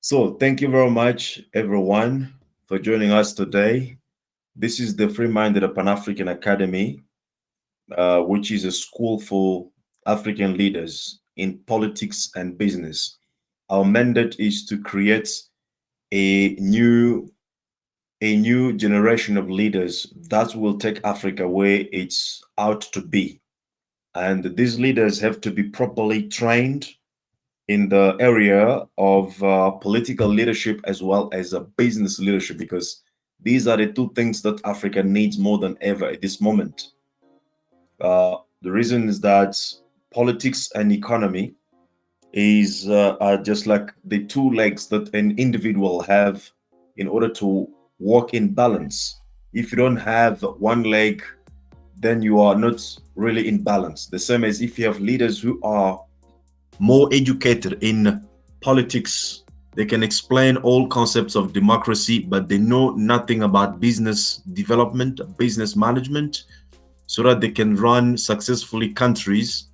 So, thank you very much, everyone, for joining us today. This is the Free Minded Pan African Academy, which is a school for African leaders in politics and business. Our mandate is to create a new a new generation of leaders that will take Africa where it's out to be. And these leaders have to be properly trained in the area of political leadership as well as business leadership, because these are the two things that Africa needs more than ever at this moment. The reason is that politics and economy are just like the two legs that an individual have in order to walk in balance. If you don't have one leg, then you are not really in balance. The same as if you have leaders who are more educated in politics. They can explain all concepts of democracy, but they know nothing about business development, business management, so that they can run successfully countries,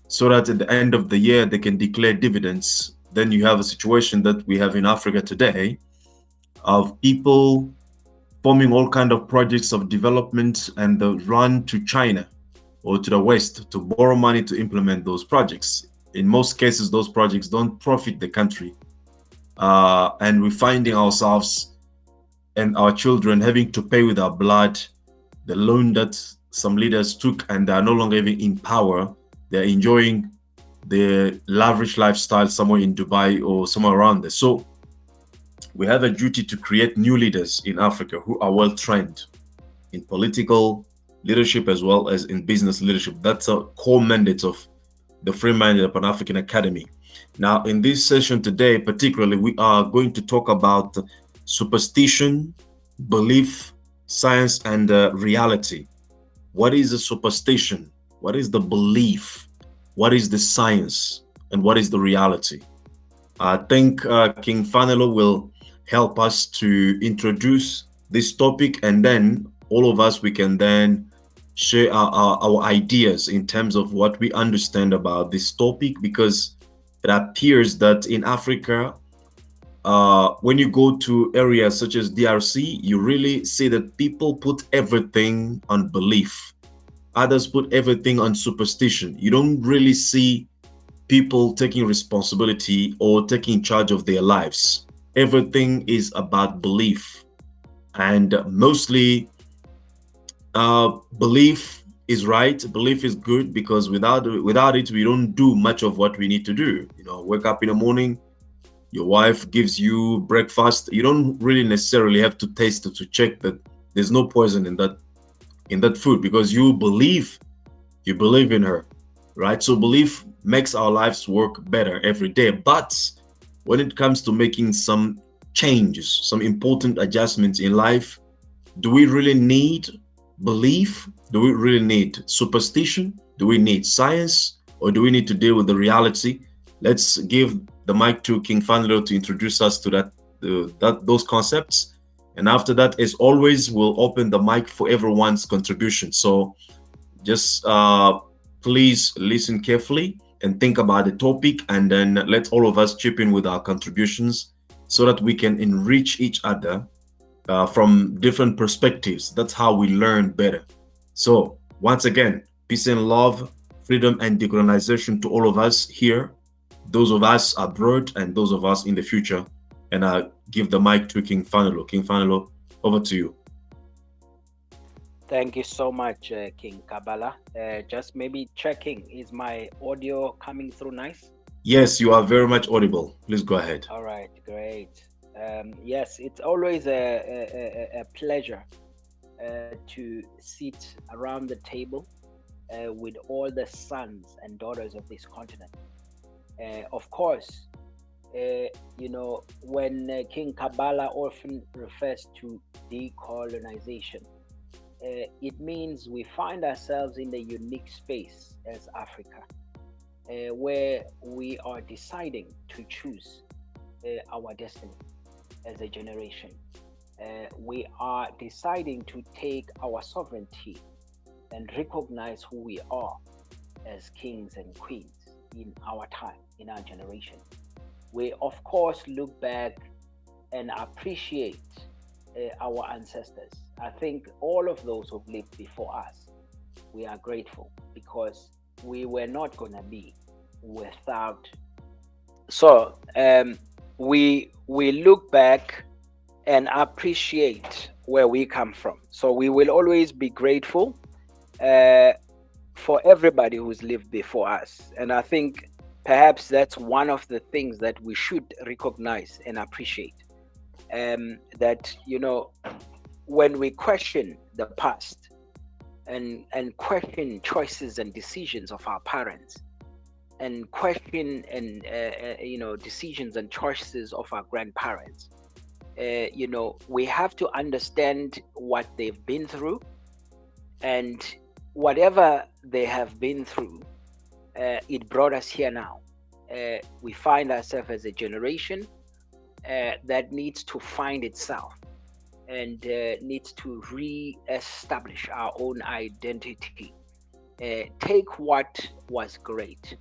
so that at the end of the year they can declare dividends. Then you have a situation that we have in Africa today of people forming all kind of projects of development and the run to China or to the West to borrow money to implement those projects. In most cases, those projects don't profit the country. And we're finding ourselves and our children having to pay with our blood the loan that some leaders took, and they are no longer even in power. They're enjoying the lavish lifestyle somewhere in Dubai or somewhere around there. So we have a duty to create new leaders in Africa who are well trained in political leadership as well as in business leadership. That's a core mandate of the Free Minded Pan African Academy. Now, in this session today, particularly, we are going to talk about superstition, belief, science, and reality. What is a superstition? What is the belief? What is the science? And what is the reality? I think King Fanelo will help us to introduce this topic, and then all of us, we can then share our ideas in terms of what we understand about this topic, because it appears that in Africa, when you go to areas such as DRC, you really see that people put everything on belief. Others put everything on superstition. You don't really see people taking responsibility or taking charge of their lives. Everything is about belief. And mostly, belief is right. Belief is good, because without it, we don't do much of what we need to do. Wake up in the morning, your wife gives you breakfast. You don't really necessarily have to taste it to check that there's no poison in that food, because you believe in her, right? So belief makes our lives work better every day. But when it comes to making some changes, some important adjustments in life, do we really need belief? Do we really need superstition? Do we need science? Or do we need to deal with the reality? Let's give the mic to King Fanlo to introduce us to those concepts. And after that, as always, we'll open the mic for everyone's contribution. So just please listen carefully and think about the topic, and then let all of us chip in with our contributions so that we can enrich each other from different perspectives. That's how we learn better. So, once again, peace and love, freedom and decolonization to all of us here, those of us abroad, and those of us in the future. And I give the mic to King Fanelo. King Fanelo, over to you. Thank you so much, King Kabbalah. Just maybe checking, is my audio coming through nice? Yes, you are very much audible. Please go ahead. All right, great. Yes, it's always a pleasure to sit around the table with all the sons and daughters of this continent. Of course, when King Kabbalah often refers to decolonization, it means we find ourselves in a unique space as Africa, where we are deciding to choose our destiny as a generation. We are deciding to take our sovereignty and recognize who we are as kings and queens in our time, in our generation. We of course look back and appreciate our ancestors. I think all of those who've lived before us, we are grateful because we were not going to be without. So we look back and appreciate where we come from. So we will always be grateful uh, for everybody who's lived before us. And I think perhaps that's one of the things that we should recognize and appreciate. That, when we question the past and question choices and decisions of our parents, and question and decisions and choices of our grandparents, we have to understand what they've been through, and whatever they have been through, it brought us here now. We find ourselves as a generation that needs to find itself and needs to re-establish our own identity. Take what was great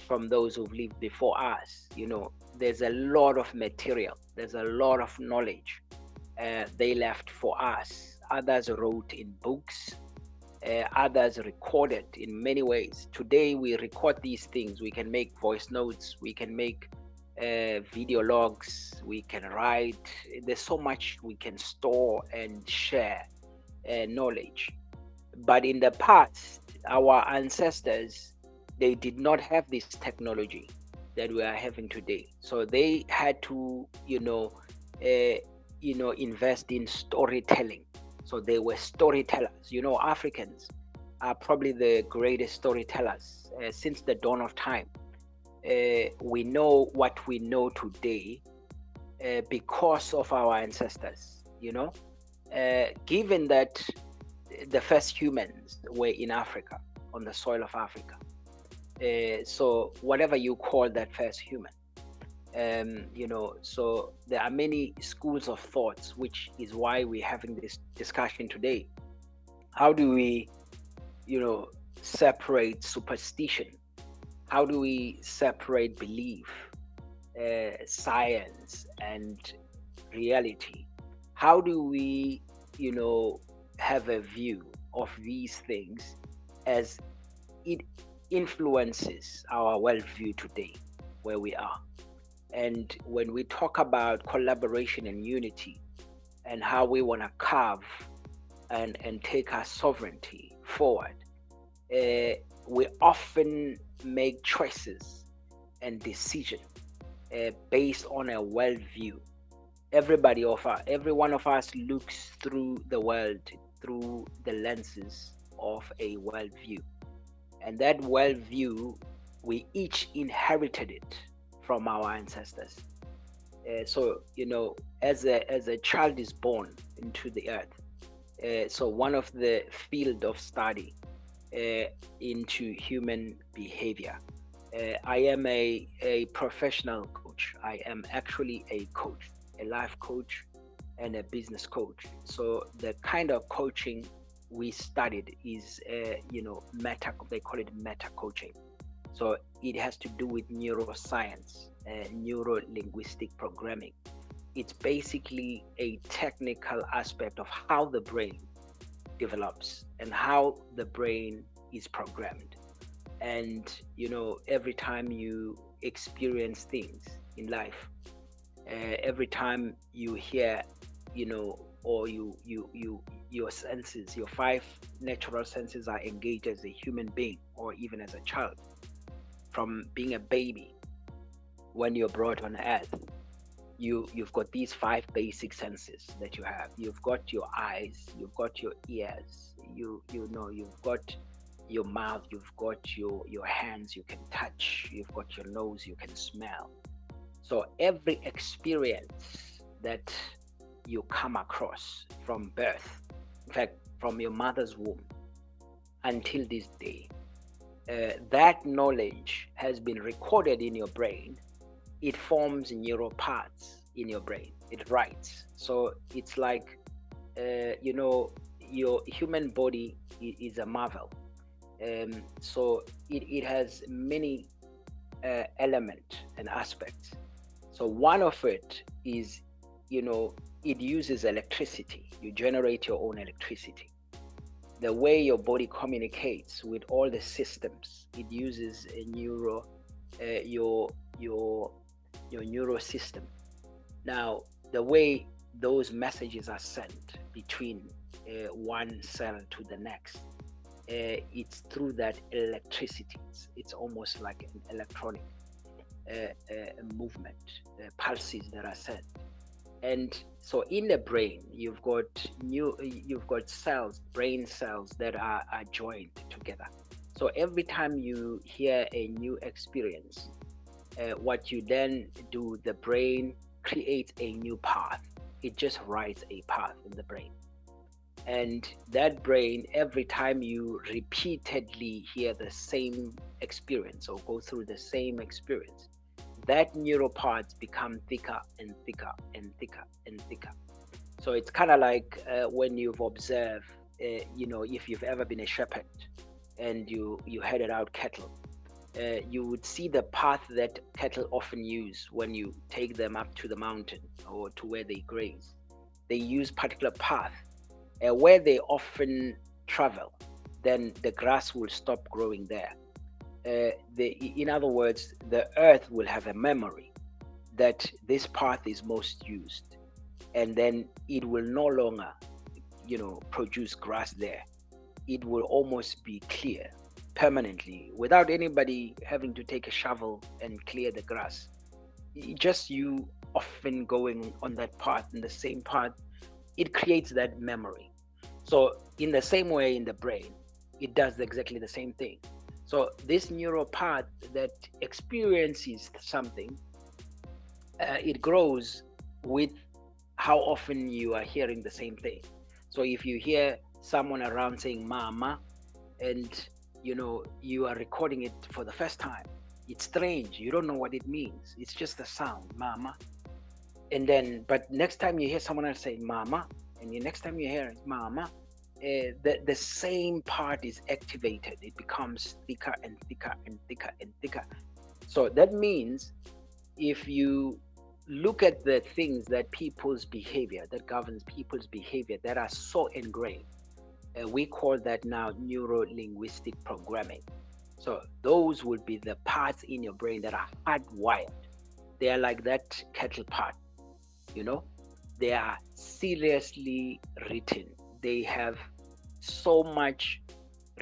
from those who've lived before us. There's a lot of material, there's a lot of knowledge they left for us. Others wrote in books, others recorded in many ways. Today, we record these things. We can make voice notes, we can make video logs, we can write. There's so much we can store and share knowledge. But in the past, our ancestors, they did not have this technology that we are having today. So they had to, invest in storytelling. So they were storytellers. Africans are probably the greatest storytellers since the dawn of time. We know what we know today because of our ancestors. Given that the first humans were in Africa, on the soil of Africa. So whatever you call that first human, so there are many schools of thoughts, which is why we're having this discussion today. How do we, separate superstition? How do we separate belief, science, and reality? How do we, have a view of these things as it influences our worldview today, where we are? And when we talk about collaboration and unity and how we want to carve and take our sovereignty forward, we often make choices and decisions based on a worldview. Every one of us looks through the world through the lenses of a worldview, and that worldview, we each inherited it from our ancestors. So as a child is born into the earth, so one of the field of study into human behavior. I am a professional coach. I am actually a coach, a life coach, and a business coach. So the kind of coaching we studied is, meta. They call it meta coaching. So it has to do with neuroscience, neuro linguistic programming. It's basically a technical aspect of how the brain develops and how the brain is programmed. And every time you experience things in life, every time you hear, or your senses, your five natural senses are engaged as a human being or even as a child. From being a baby, when you're brought on earth, you've got these five basic senses that you have. You've got your eyes, you've got your ears, you've got your mouth, you've got your hands, you can touch, you've got your nose, you can smell. So every experience that you come across from birth, in fact from your mother's womb until this day, that knowledge has been recorded in your brain. It forms neural parts in your brain. It writes. So it's like, your human body is a marvel. So it has many element and aspects. So one of it is, it uses electricity. You generate your own electricity. The way your body communicates with all the systems, it uses a neuro, your your your neural system. Now, the way those messages are sent between one cell to the next, it's through that electricity. It's almost like an electronic movement, pulses that are sent. And so in the brain, you've got cells, brain cells that are joined together. So every time you hear a new experience, what you then do, the brain creates a new path. It just writes a path in the brain. And that brain, every time you repeatedly hear the same experience or go through the same experience, that neural parts become thicker and thicker and thicker and thicker. So it's kind of like when you've observed, if you've ever been a shepherd and you headed out cattle, you would see the path that cattle often use when you take them up to the mountain or to where they graze. They use particular path where they often travel. Then the grass will stop growing there. In other words, the earth will have a memory that this path is most used, and then it will no longer, produce grass there. It will almost be clear permanently without anybody having to take a shovel and clear the grass. Just you often going on that path, in the same path, it creates that memory. So in the same way in the brain, it does exactly the same thing. So this neural path that experiences something, it grows with how often you are hearing the same thing. So if you hear someone around saying mama, and you are recording it for the first time, it's strange. You don't know what it means. It's just a sound, mama. And then, but next time you hear someone else say mama, and the next time you hear mama, the same part is activated. It becomes thicker and thicker and thicker and thicker. So that means if you look at the things that people's behavior, that governs people's behavior, that are so ingrained, we call that now neuro linguistic programming. So those would be the parts in your brain that are hardwired. They are like that cattle part, you know, they are seriously written. They have so much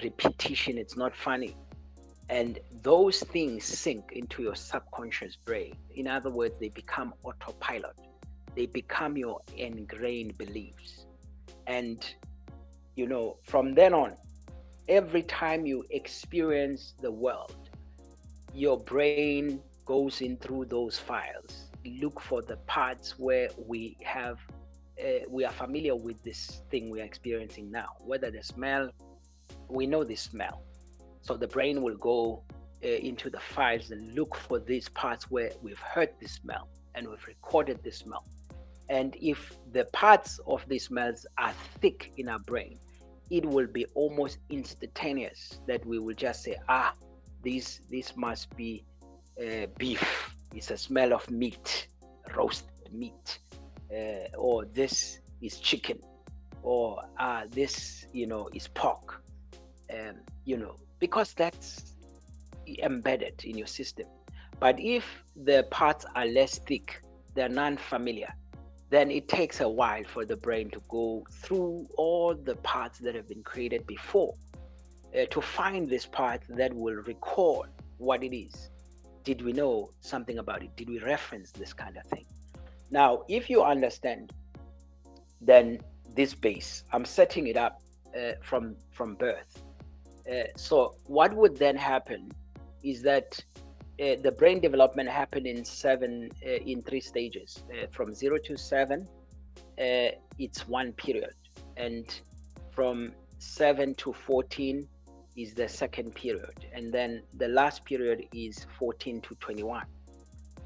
repetition, it's not funny. And those things sink into your subconscious brain. In other words, they become autopilot, they become your ingrained beliefs. And from then on, every time you experience the world, your brain goes in through those files, look for the parts where we are familiar with this thing we are experiencing now. Whether the smell, we know the smell, so the brain will go into the files and look for these parts where we've heard the smell and we've recorded the smell. And if the parts of these smells are thick in our brain, it will be almost instantaneous that we will just say, this must be beef. It's a smell of meat, roasted meat, or this is chicken, or this is pork, because that's embedded in your system. But if the parts are less thick, they're non-familiar, then it takes a while for the brain to go through all the parts that have been created before to find this part that will record what it is. Did we know something about it? Did we reference this kind of thing? Now, if you understand, then this base, I'm setting it up from birth. So what would then happen is that the brain development happened in three stages. From 0 to 7, it's one period, and from 7 to 14 is the second period, and then the last period is 14 to 21.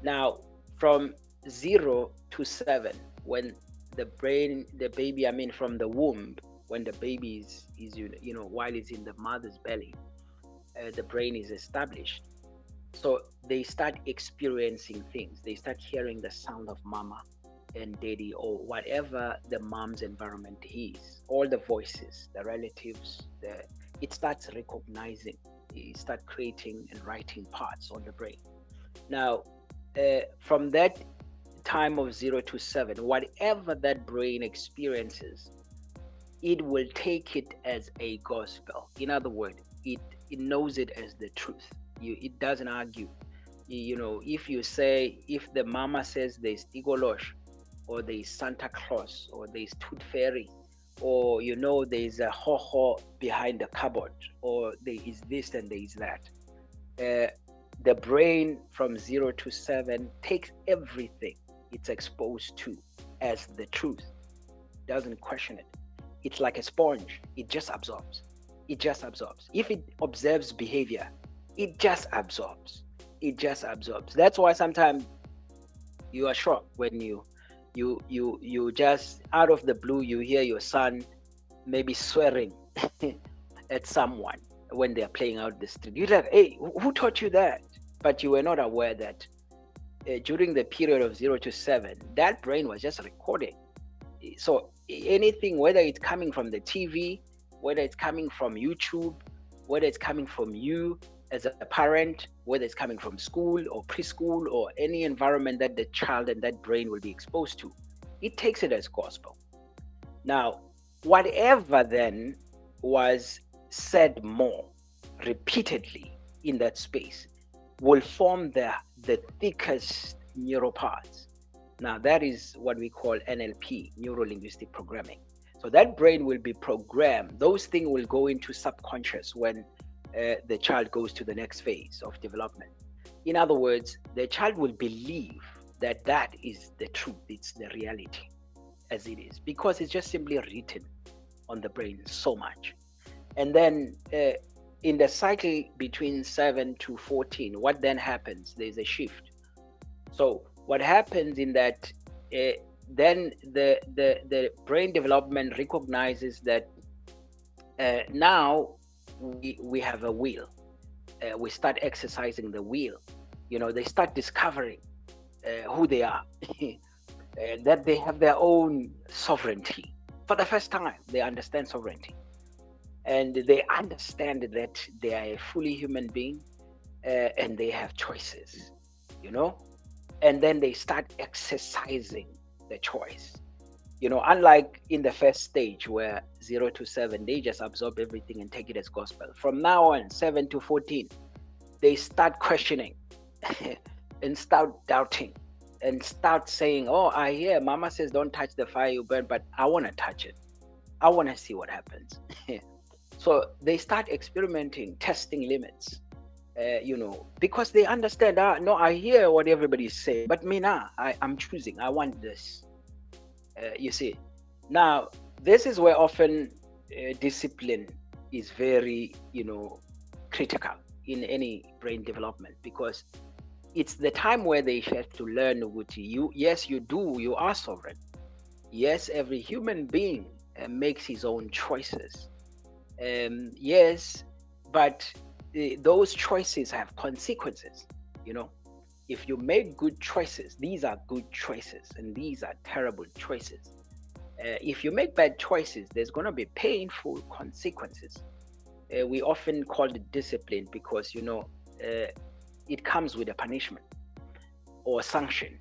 Now, from 0 to 7, when the baby, from the womb, when the baby is while it's in the mother's belly, the brain is established. So they start experiencing things. They start hearing the sound of mama and daddy, or whatever the mom's environment is, all the voices, the relatives, it starts recognizing, it start creating and writing parts on the brain. Now, from that time of 0 to 7, whatever that brain experiences, it will take it as a gospel. In other words, it knows it as the truth. It doesn't argue. If you say, if the mama says there's Igolosh, or there's Santa Claus, or there's Tooth Fairy, or there's a ho ho behind the cupboard, or there is this and there is that. Uh, the brain from 0 to 7 takes everything it's exposed to as the truth, doesn't question it. It's like a sponge, it just absorbs. It just absorbs. If it observes behavior, it just absorbs. It just absorbs. That's why sometimes you are shocked when you just out of the blue you hear your son maybe swearing at someone when they are playing out the street. You're like, hey, who taught you that? But you were not aware that during the period of 0 to 7, that brain was just recording. So anything, whether it's coming from the TV, whether it's coming from YouTube, whether it's coming from you as a parent, whether it's coming from school or preschool or any environment that the child and that brain will be exposed to, it takes it as gospel. Now, whatever then was said more repeatedly in that space will form the thickest neural parts. Now, that is what we call NLP, neuro linguistic programming. So that brain will be programmed. Those things will go into subconscious when the child goes to the next phase of development. In other words, the child will believe that that is the truth, it's the reality as it is, because it's just simply written on the brain so much. And then in the cycle between 7 to 14, what then happens? There's a shift. So what happens in that, then the brain development recognizes that now we have a will. We start exercising the will. They start discovering who they are, that they have their own sovereignty. For the first time, they understand sovereignty. And they understand that they are a fully human being, and they have choices, and then they start exercising the choice. Unlike in the first stage where 0 to 7, they just absorb everything and take it as gospel. From now on, 7 to 14, they start questioning and start doubting and start saying, oh, I hear mama says don't touch the fire you burn, but I want to touch it. I want to see what happens. So they start experimenting, testing limits, because they understand, no, I hear what everybody is saying, but me now, I'm choosing, I want this. You see, now this is where often discipline is very, critical in any brain development, because it's the time where they have to learn, yes, you are sovereign. Yes, every human being makes his own choices. Yes, but those choices have consequences. If you make good choices, these are good choices, and these are terrible choices. If you make bad choices, there's going to be painful consequences. We often call it discipline because it comes with a punishment or sanction.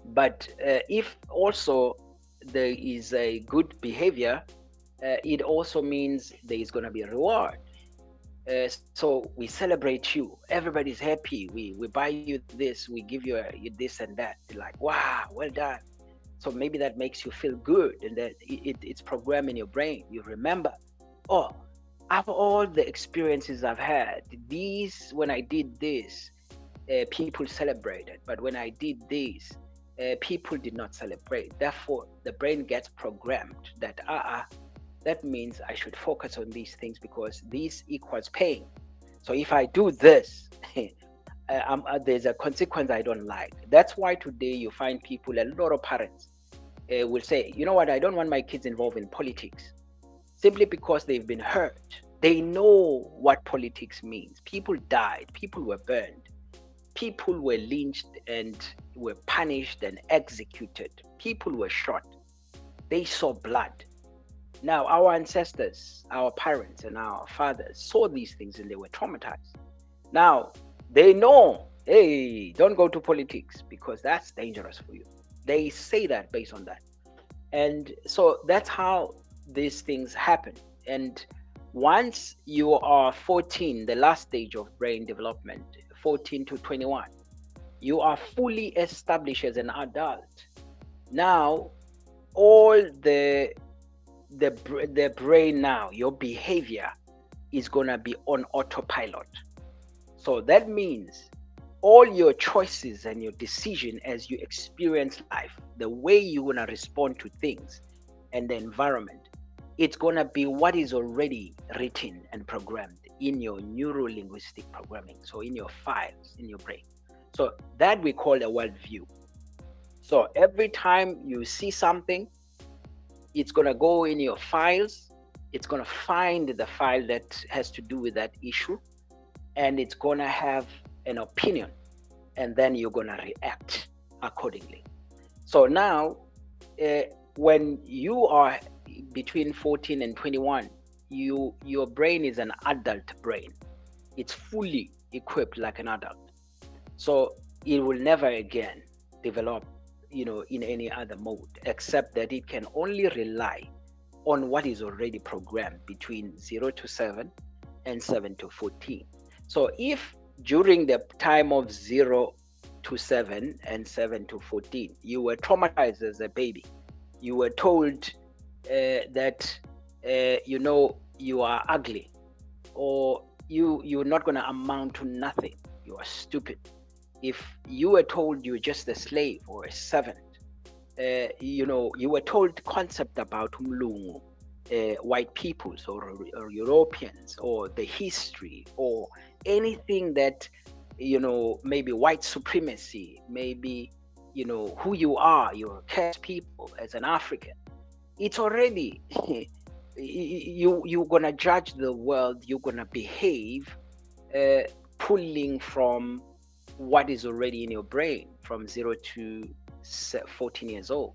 But if also there is a good behavior, it also means there is going to be a reward. So we celebrate you. Everybody's happy. We buy you this. We give you this and that. You're like, wow, well done. So maybe that makes you feel good, and that it's programmed in your brain. You remember, oh, after all the experiences I've had, when I did this, people celebrated. But when I did this, people did not celebrate. Therefore, the brain gets programmed that that means I should focus on these things because this equals pain. So if I do this, there's a consequence I don't like. That's why today you find people, a lot of parents will say, you know what, I don't want my kids involved in politics, simply because they've been hurt They know what politics means. People died, people were burned, people were lynched and were punished and executed, people were shot. They saw blood. Now, our ancestors, our parents, and our fathers saw these things and they were traumatized. Now, they know, hey, don't go to politics because that's dangerous for you. They say that based on that. And so that's how these things happen. And once you are 14, the last stage of brain development, 14 to 21, you are fully established as an adult. Now, all the brain now, your behavior is gonna be on autopilot. So that means all your choices and your decision as you experience life, the way you're gonna respond to things and the environment, it's gonna be what is already written and programmed in your neuro linguistic programming. So in your files in your brain. So that we call a worldview. So every time you see something, it's going to go in your files. It's going to find the file that has to do with that issue, and it's going to have an opinion, and then you're going to react accordingly. So now, when you are between 14 and 21, your brain is an adult brain. It's fully equipped like an adult. So it will never again develop, in any other mode, except that it can only rely on what is already programmed between 0 to 7 and 7 to 14. So if during the time of 0 to 7 and 7 to 14, you were traumatized as a baby, you were told that you are ugly, or you're not going to amount to nothing, you are stupid. If you were told you're just a slave or a servant, you were told concept about umlungu, white peoples or Europeans, or the history, or anything that, maybe white supremacy, maybe, who you are, you're a caste people as an African. It's already, you're going to judge the world, you're going to behave pulling from what is already in your brain from 0 to 14 years old.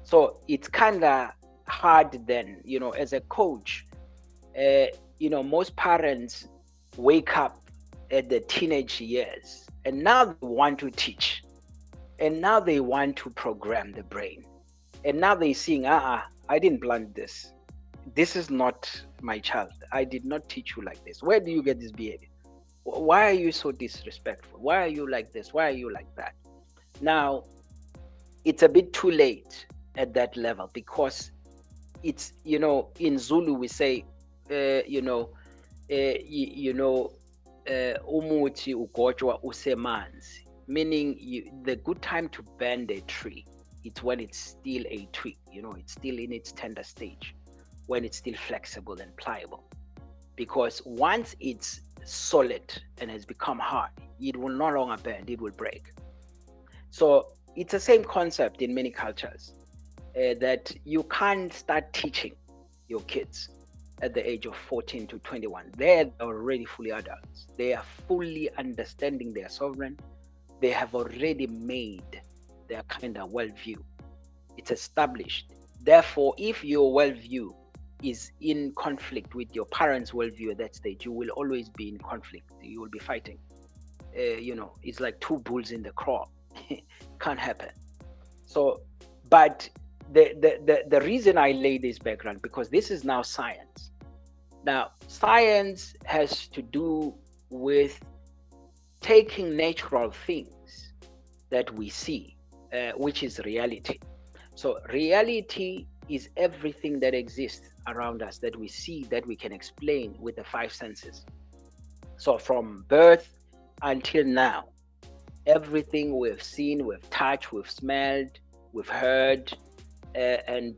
So it's kind of hard then, as a coach, most parents wake up at the teenage years and now they want to teach, and now they want to program the brain, and now they're seeing, I didn't plant this. This is not my child. I did not teach you like this. Where do you get this behavior? Why are you so disrespectful? Why are you like this? Why are you like that? Now, it's a bit too late at that level, because it's, in Zulu we say, umuthi ugotshwa usemanzi, meaning the good time to bend a tree, it's when it's still a twig, it's still in its tender stage, when it's still flexible and pliable. Because once it's solid and has become hard, it will no longer bend, it will break. So it's the same concept in many cultures, that you can't start teaching your kids at the age of 14 to 21. They're already fully adults. They are fully understanding their sovereign. They have already made their kind of worldview. It's established. Therefore, if your worldview is in conflict with your parents' worldview at that stage, you will always be in conflict. You will be fighting. It's like two bulls in the crowd. Can't happen. So, but the reason I lay this background, because this is now science. Now, science has to do with taking natural things that we see, which is reality. So reality is everything that exists around us, that we see, that we can explain with the five senses. So from birth until now, everything we've seen, we've touched, we've smelled, we've heard, and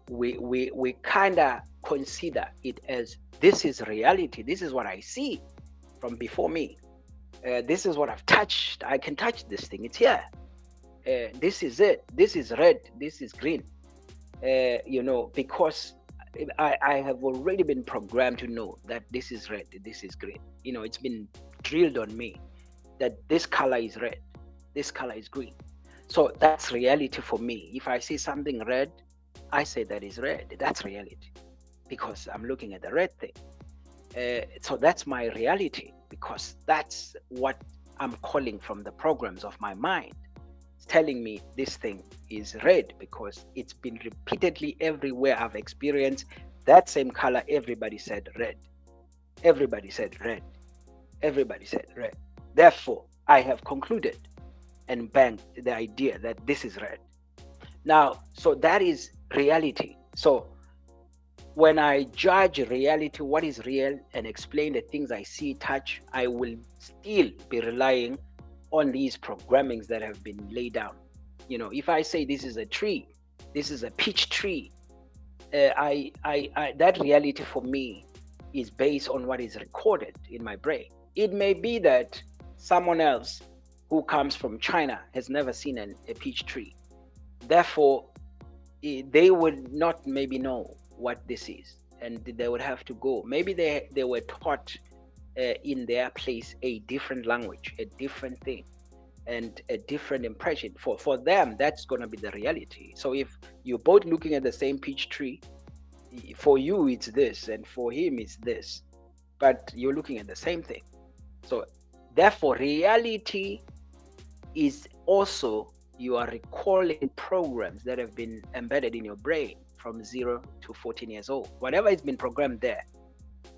we kind of consider it as, this is reality, this is what I see from before me, this is what I've touched, I can touch this thing, it's here, this is it, this is red, this is green, because I have already been programmed to know that this is red, this is green. It's been drilled on me that this color is red, this color is green. So that's reality for me. If I see something red, I say that is red. That's reality because I'm looking at the red thing. So that's my reality because that's what I'm calling from the programs of my mind. It's telling me this thing is red because it's been repeatedly everywhere I've experienced that same color. Everybody said red. Everybody said red. Everybody said red. Therefore, I have concluded and banked the idea that this is red. Now, so that is reality. So when I judge reality, what is real, and explain the things I see, touch, I will still be relying on these programmings that have been laid down. If I say this is a tree, this is a peach tree, that reality for me is based on what is recorded in my brain. It may be that someone else who comes from China has never seen a peach tree. Therefore, they would not maybe know what this is, and they would have to go. Maybe they were taught in their place a different language, a different thing, and a different impression. For them, that's going to be the reality. So if you're both looking at the same peach tree, for you it's this, and for him it's this, but you're looking at the same thing. So therefore, reality is also you are recalling programs that have been embedded in your brain from 0 to 14 years old. Whatever has been programmed there,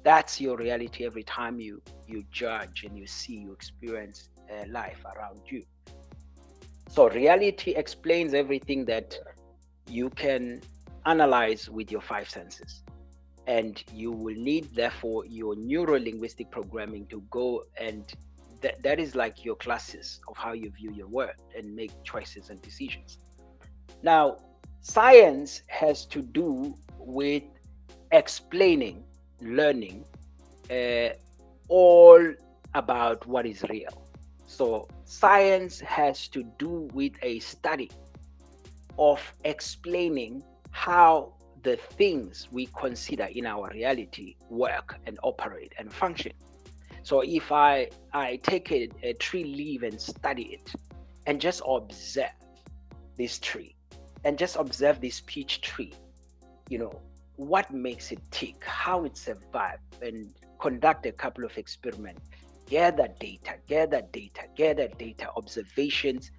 that's your reality every time you judge and you experience life around you. So reality explains everything that you can analyze with your five senses, and you will need therefore your neuro linguistic programming to go, and that is like your classes of how you view your world and make choices and decisions. Now, science has to do with explaining, learning, uh, all about what is real. So science has to do with a study of explaining how the things we consider in our reality work and operate and function. So if I take a tree leaf and study it and just observe this tree and just observe this peach tree, you know, what makes it tick, how it survived, and conduct a couple of experiments, gather data, observations,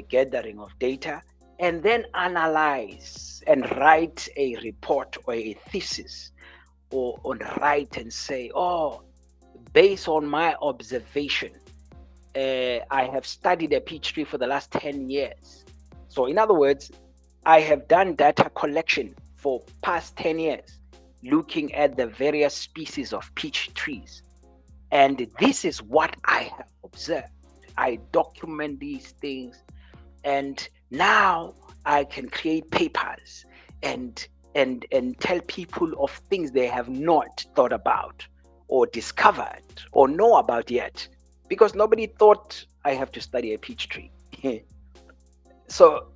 gathering of data, and then analyze and write a report or a thesis, or on write and say, oh, based on my observation, I have studied a peach tree for the last 10 years. So, in other words, I have done data collection for past 10 years, looking at the various species of peach trees. And this is what I have observed. I document these things, and now I can create papers and and tell people of things they have not thought about or discovered or know about yet, because nobody thought I have to study a peach tree. So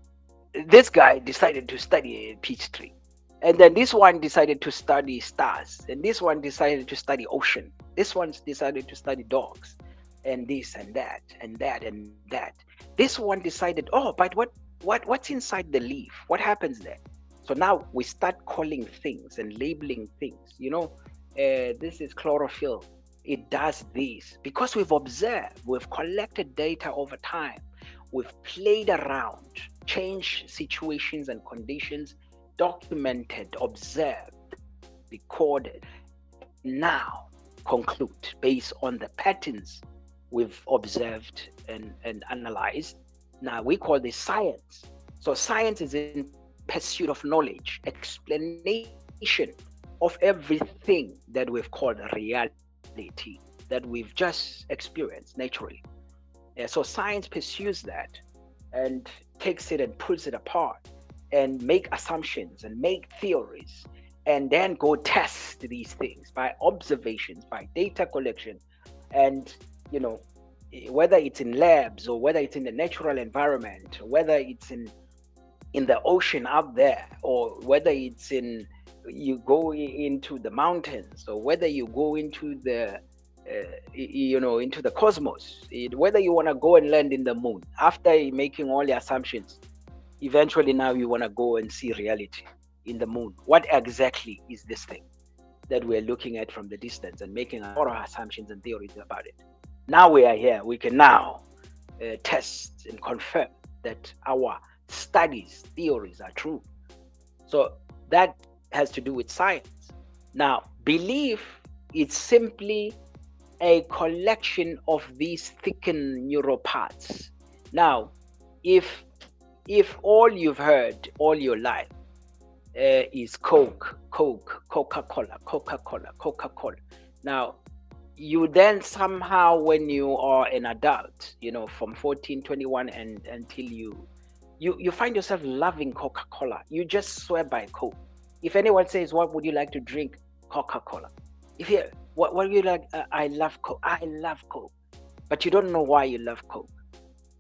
this guy decided to study a peach tree, and then this one decided to study stars, and this one decided to study ocean, this one's decided to study dogs, and this and that and that and that. This one decided, oh, but what's inside the leaf, what happens there? So now we start calling things and labeling things, this is chlorophyll, it does this, because we've observed, we've collected data over time, we've played around, changed situations and conditions, documented, observed, recorded, and now conclude based on the patterns we've observed and analyzed. Now we call this science. So science is in pursuit of knowledge, explanation of everything that we've called reality, that we've just experienced naturally. So science pursues that and takes it and pulls it apart and make assumptions and make theories, and then go test these things by observations, by data collection, and whether it's in labs or whether it's in the natural environment, whether it's in the ocean out there, or whether it's you go into the mountains, or whether you go into the into the cosmos, whether you want to go and land in the moon, after making all the assumptions, eventually now you want to go and see reality in the moon. What exactly is this thing that we're looking at from the distance and making a lot of assumptions and theories about it? Now we are here. We can now test and confirm that our studies, theories are true. So that has to do with science. Now, belief is simply a collection of these thickened neural paths. Now, if all you've heard all your life is Coca-Cola, Coca-Cola, Coca-Cola. Now, you then somehow, when you are an adult, from 14, 21, and until you find yourself loving Coca-Cola. You just swear by Coke. If anyone says, "What would you like to drink?" Coca-Cola. If you what do you like? I love Coke. I love Coke. But you don't know why you love Coke.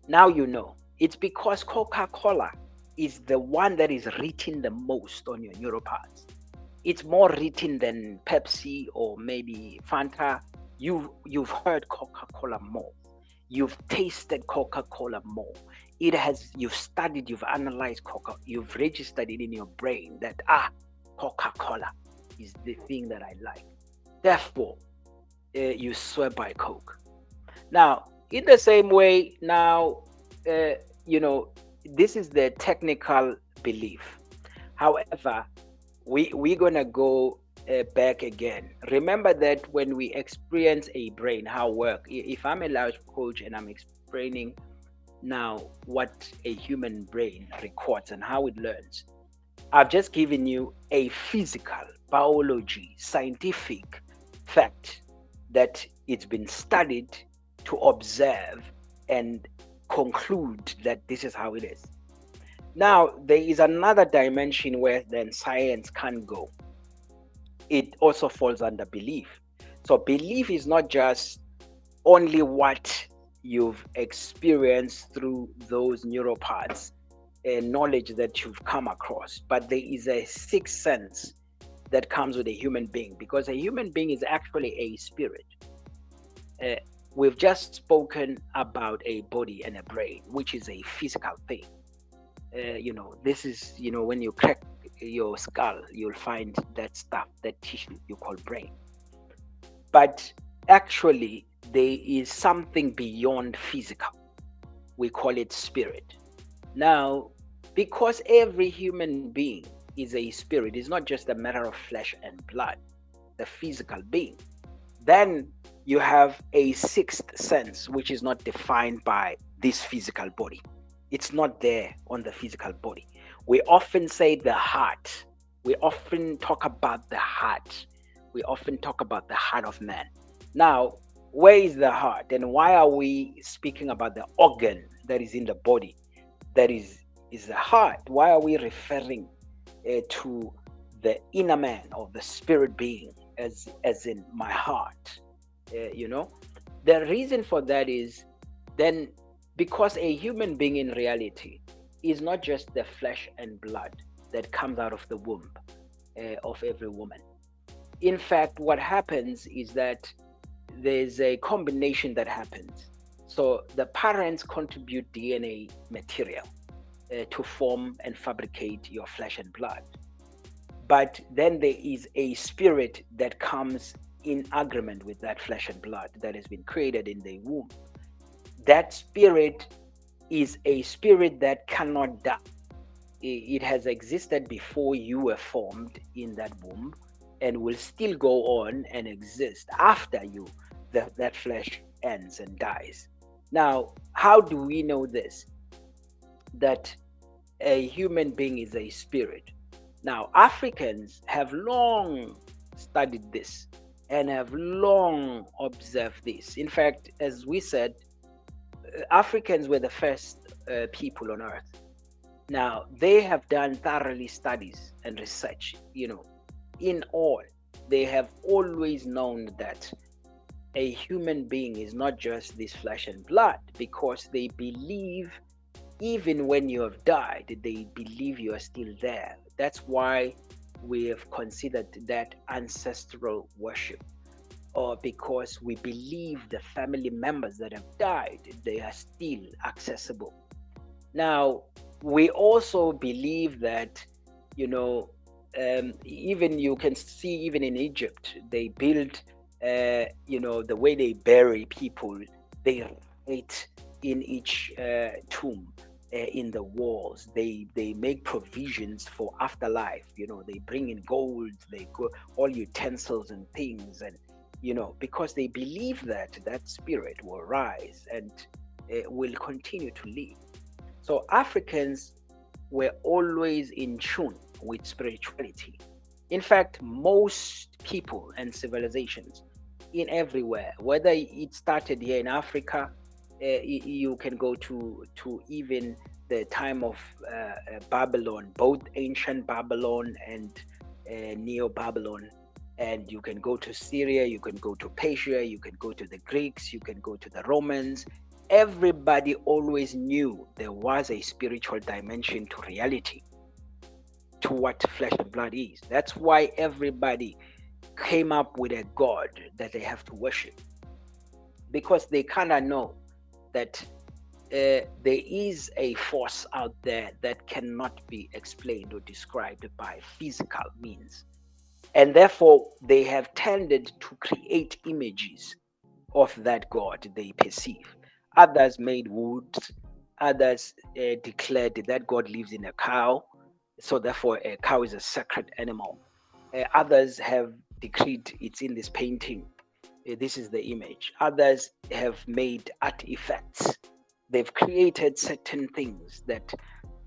Now you know. It's because Coca-Cola is the one that is written the most on your neuropaths. It's more written than Pepsi or maybe Fanta. You've heard Coca-Cola more. You've tasted Coca-Cola more. You've studied, you've analyzed Coca, you've registered it in your brain that Coca-Cola is the thing that I like. Therefore, you swear by Coke. Now, in the same way, now, uh, you know, this is the technical belief. However, we're gonna go back again. Remember that when we experience a brain, how work. If I'm a life coach and I'm explaining now what a human brain records and how it learns, I've just given you a physical, biology, scientific fact that it's been studied to observe and conclude that this is how it is. Now, there is another dimension where then science can go. It also falls under belief. So, belief is not just only what you've experienced through those neural paths and knowledge that you've come across, but there is a sixth sense that comes with a human being, because a human being is actually a spirit. Uh, we've just spoken about a body and a brain, which is a physical thing. This is, when you crack your skull, you'll find that stuff, that tissue you call brain. But actually, there is something beyond physical. We call it spirit. Now, because every human being is a spirit, it's not just a matter of flesh and blood, the physical being. Then you have a sixth sense, which is not defined by this physical body. It's not there on the physical body. We often say the heart. We often talk about the heart. We often talk about the heart of man. Now, where is the heart? And why are we speaking about the organ that is in the body that is the heart? Why are we referring to the inner man or the spirit being as in my heart? The reason for that is then because a human being in reality is not just the flesh and blood that comes out of the womb of every woman. In fact, what happens is that there's a combination that happens. So the parents contribute DNA material to form and fabricate your flesh and blood. But then there is a spirit that comes in agreement with that flesh and blood that has been created in the womb. That spirit is a spirit that cannot die. It has existed before you were formed in that womb and will still go on and exist after that flesh ends and dies. Now, how do we know this? That a human being is a spirit. Now, Africans have long studied this and have long observed this. In fact, as we said, Africans were the first people on earth. Now, they have done thoroughly studies and research. In all, they have always known that a human being is not just this flesh and blood, because they believe even when you have died, they believe you are still there. That's why we have considered that ancestral worship, or because we believe the family members that have died, they are still accessible. Now, we also believe that, you know, even you can see, even in Egypt, they build, the way they bury people, they write in each tomb, in the walls. They make provisions for afterlife. They bring in gold, they go all utensils and things, and because they believe that that spirit will rise and will continue to live. So Africans were always in tune with spirituality. In fact, most people and civilizations in everywhere, whether it started here in Africa, you can go to even the time of Babylon, both ancient Babylon and Neo Babylon. And you can go to Syria, you can go to Persia, you can go to the Greeks, you can go to the Romans. Everybody always knew there was a spiritual dimension to reality, to what flesh and blood is. That's why everybody came up with a God that they have to worship, because they kind of know that there is a force out there that cannot be explained or described by physical means. And therefore, they have tended to create images of that God they perceive. Others made wood, others declared that God lives in a cow, so therefore a cow is a sacred animal. Others have decreed it's in this painting, this is the image. Others have made artifacts. They've created certain things that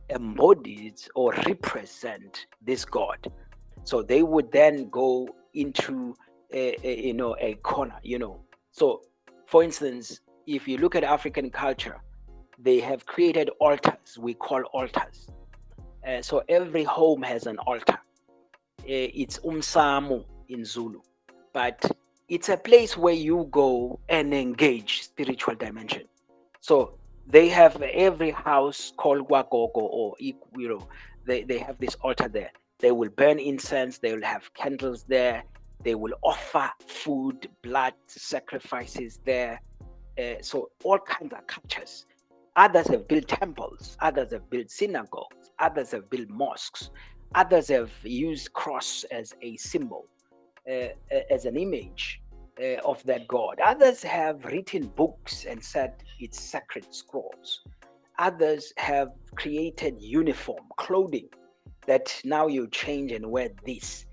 embodies or represent this God. So they would then go into a corner. So for instance, if you look at African culture, they have created altars, we call altars. So every home has an altar. It's umsamo in Zulu, but it's a place where you go and engage spiritual dimension. So they have every house called Wagogo, or they have this altar there. They will burn incense, they will have candles there, they will offer food, blood, sacrifices there. So all kinds of cultures. Others have built temples, others have built synagogues, others have built mosques, others have used cross as a symbol, as an image of that God. Others have written books and said it's sacred scrolls. Others have created uniform clothing that now you change and wear this,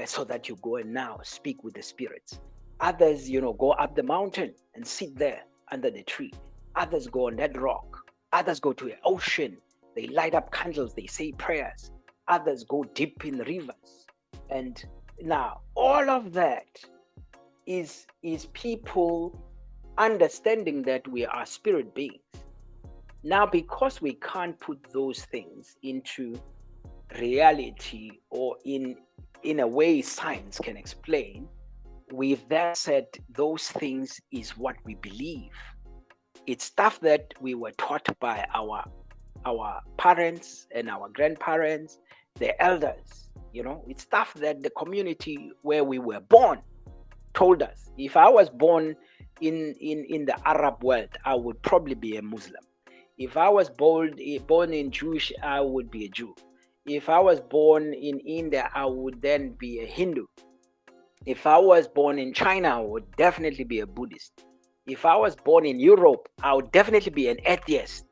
so that you go and now speak with the spirits. Others, go up the mountain and sit there under the tree. Others go on that rock. Others go to the ocean. They light up candles. They say prayers. Others go deep in the rivers. And now all of that is people understanding that we are spirit beings. Now, because we can't put those things into reality, or in a way science can explain, we've then said those things is what we believe. It's stuff that we were taught by our parents and our grandparents, the elders. It's stuff that the community where we were born told us. If I was born in the Arab world, I would probably be a Muslim. If I was born in Jewish, I would be a Jew. If I was born in India, I would then be a Hindu. If I was born in China, I would definitely be a Buddhist. If I was born in Europe, I would definitely be an atheist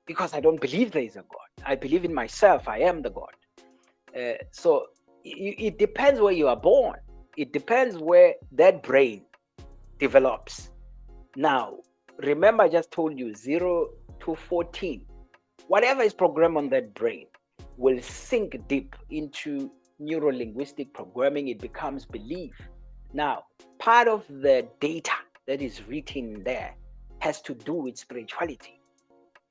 because I don't believe there is a God. I believe in myself. I am the God. So it depends where you are born. It depends where that brain develops. Now, remember, I just told you 0 to 14. Whatever is programmed on that brain will sink deep into neuro linguistic programming. It becomes belief. Now, part of the data that is written there has to do with spirituality,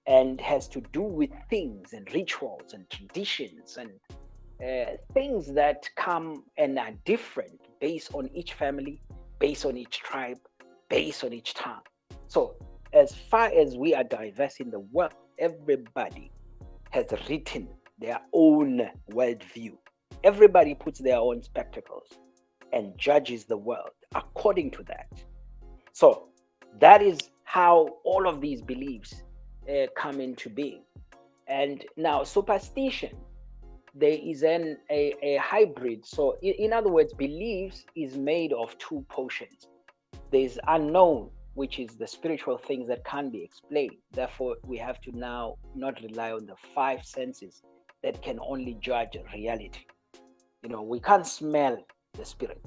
and has to do with things and rituals and traditions and things that come and are different based on each family, based on each tribe, based on each tongue. So, as far as we are diverse in the world, everybody has written their own worldview. Everybody puts their own spectacles and judges the world according to that. So that is how all of these beliefs come into being. And now superstition, there is a hybrid. So in other words, beliefs is made of two portions. There's unknown, which is the spiritual things that can't be explained. Therefore, we have to now not rely on the five senses that can only judge reality. We can't smell the spirit,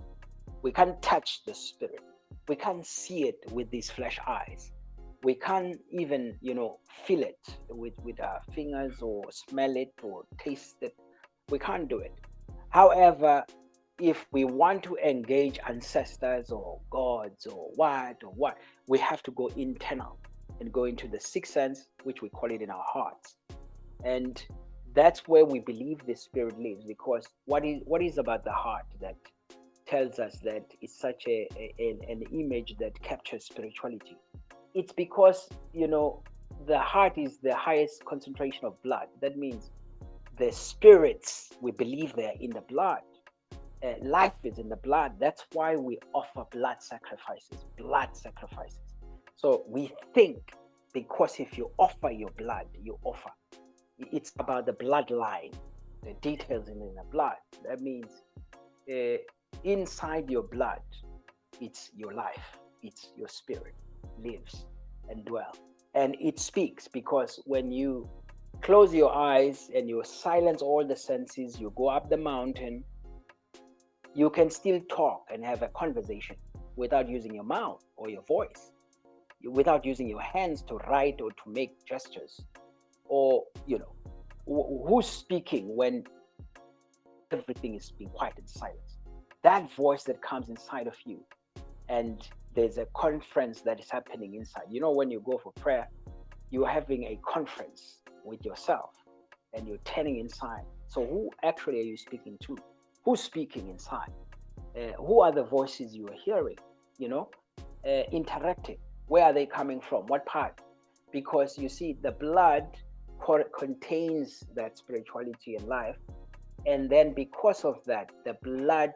we can't touch the spirit, we can't see it with these flesh eyes, we can't even feel it with our fingers, or smell it, or taste it. We can't do it. However, if we want to engage ancestors or gods or what, we have to go internal and go into the sixth sense, which we call it in our hearts. And that's where we believe the spirit lives, because what is about the heart that tells us that it's such an image that captures spirituality? It's because the heart is the highest concentration of blood. That means the spirits, we believe, they're in the blood. Life is in the blood. That's why we offer blood sacrifices. Blood sacrifices. So we think, because if you offer your blood, you offer. It's about the bloodline, the details in the blood. That means uh, inside your blood, it's your life, it's your spirit lives and dwell, and it speaks, because when you close your eyes and you silence all the senses, you go up the mountain, you can still talk and have a conversation without using your mouth or your voice, without using your hands to write or to make gestures, or who's speaking when everything is being quiet and silence? That voice that comes inside of you, and there's a conference that is happening inside. When you go for prayer, you're having a conference with yourself, and you're turning inside. So who actually are you speaking to? Who's speaking inside? Who are the voices you are hearing? Interacting. Where are they coming from? What part? Because you see, the blood contains that spirituality and life, and then because of that, the blood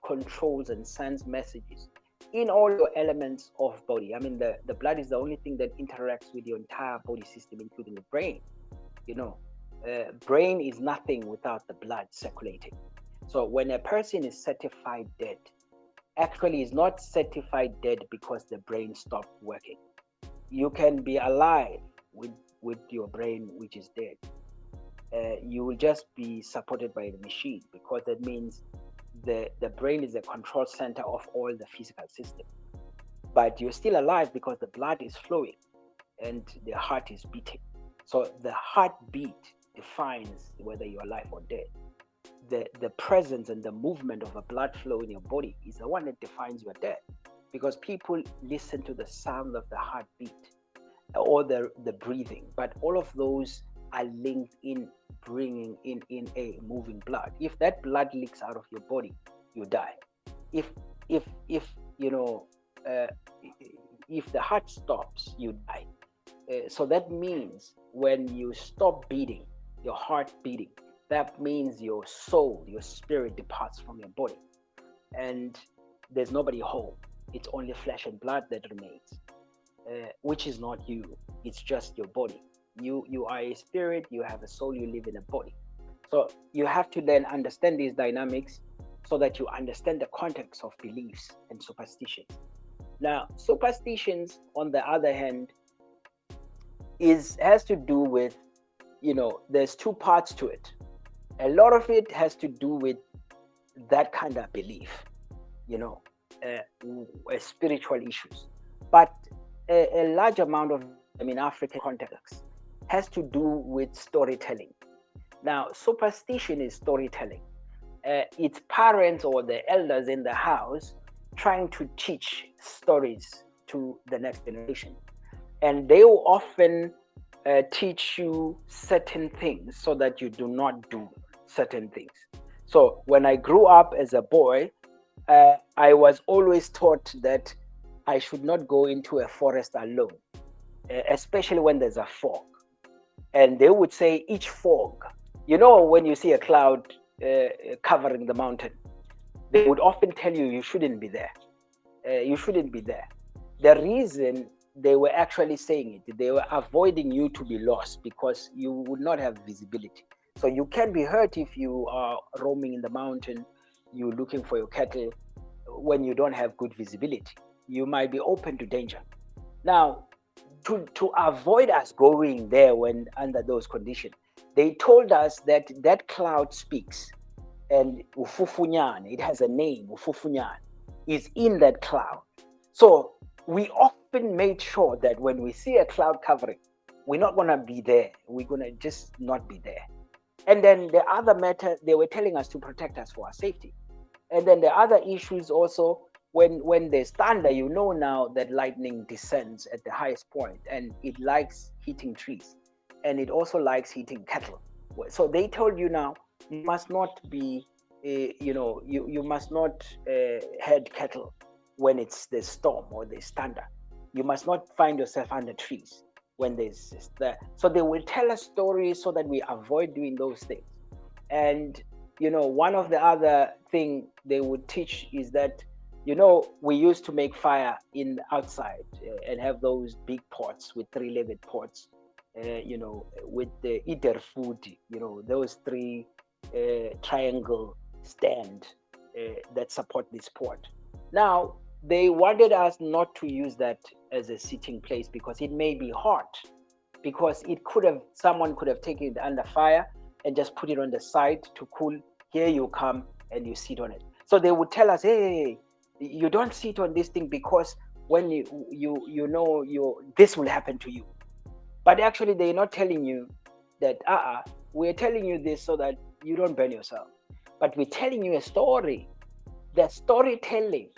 controls and sends messages in all your elements of body. I mean, the blood is the only thing that interacts with your entire body system, including the brain. you know Brain is nothing without the blood circulating. So when a person is certified dead, actually is not certified dead because the brain stopped working. You can be alive with your brain which is dead. You will just be supported by the machine, because that means the brain is the control center of all the physical system. But you're still alive because the blood is flowing and the heart is beating. So the heartbeat defines whether you're alive or dead. The presence and the movement of a blood flow in your body is the one that defines you're dead, because people listen to the sound of the heartbeat or the breathing, but all of those are linked in bringing in a moving blood. If that blood leaks out of your body, you die. If you know uh, if the heart stops, you die. So that means when you stop beating, your heart beating, that means your soul, your spirit departs from your body, and there's nobody whole. It's only flesh and blood that remains, which is not you. It's just your body. You are a spirit. You have a soul. You live in a body. So you have to then understand these dynamics, so that you understand the context of beliefs and superstitions. Now, superstitions, on the other hand, is has to do with, there's two parts to it. A lot of it has to do with that kind of belief, you know, spiritual issues. But a large amount of them in African context has to do with storytelling. Now, superstition is storytelling. It's parents or the elders in the house trying to teach stories to the next generation. And they will often teach you certain things so that you do not do certain things. So when I grew up as a boy, I was always taught that I should not go into a forest alone, especially when there's a fog. And they would say each fog, when you see a cloud, covering the mountain, they would often tell you you shouldn't be there. You shouldn't be there. The reason they were actually saying it, they were avoiding you to be lost because you would not have visibility. So you can be hurt if you are roaming in the mountain, you're looking for your cattle when you don't have good visibility. You might be open to danger. Now, to avoid us going there when under those conditions, they told us that that cloud speaks, and Ufufunyan, it has a name, Ufufunyan, is in that cloud. So we often made sure that when we see a cloud covering, we're not going to be there. We're going to just not be there. And then the other matter, they were telling us to protect us for our safety. And then the other issue is also when there's thunder, you know now that lightning descends at the highest point and it likes hitting trees and it also likes hitting cattle. So they told you now you must not be, you must not head cattle when it's the storm or the thunder. You must not find yourself under trees when there's that. So they will tell us stories so that we avoid doing those things. And one of the other thing they would teach is that we used to make fire in outside and have those big pots with three-legged pots, with the eater food, those three triangle stand that support this pot. Now they wanted us not to use that as a sitting place because it may be hot, because it could have someone could have taken it under fire and just put it on the side to cool. Here you come and you sit on it. So they would tell us, hey, you don't sit on this thing because when this will happen to you. But actually they're not telling you that we're telling you this so that you don't burn yourself. But we're telling you a story. The storytelling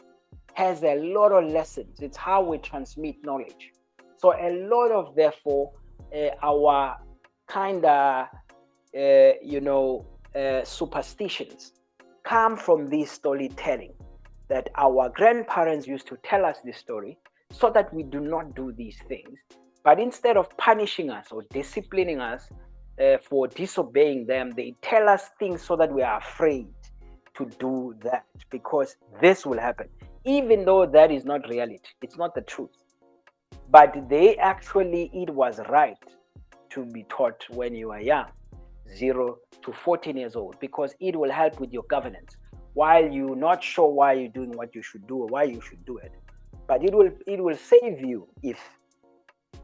has a lot of lessons. It's how we transmit knowledge. So a lot of therefore our kind of superstitions come from this storytelling, that our grandparents used to tell us this story so that we do not do these things. But instead of punishing us or disciplining us for disobeying them, they tell us things so that we are afraid to do that because this will happen. Even though that is not reality, it's not the truth. But it was right to be taught when you are young, 0 to 14 years old, because it will help with your governance while you're not sure why you're doing what you should do or why you should do it. But it will save you if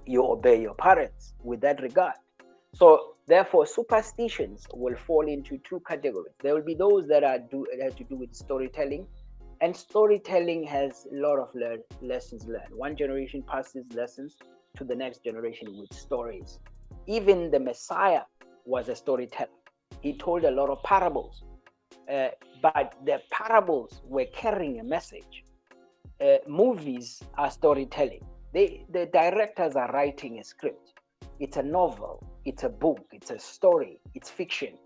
you obey your parents with that regard. So therefore superstitions will fall into two categories. There will be those that have to do with storytelling, and storytelling has a lot of lessons learned. One generation passes lessons to the next generation with stories. Even the Messiah was a storyteller. He told a lot of parables, uh, but the parables were carrying a message. Movies are storytelling. The directors are writing a script. It's a novel, it's a book, it's a story, it's fiction,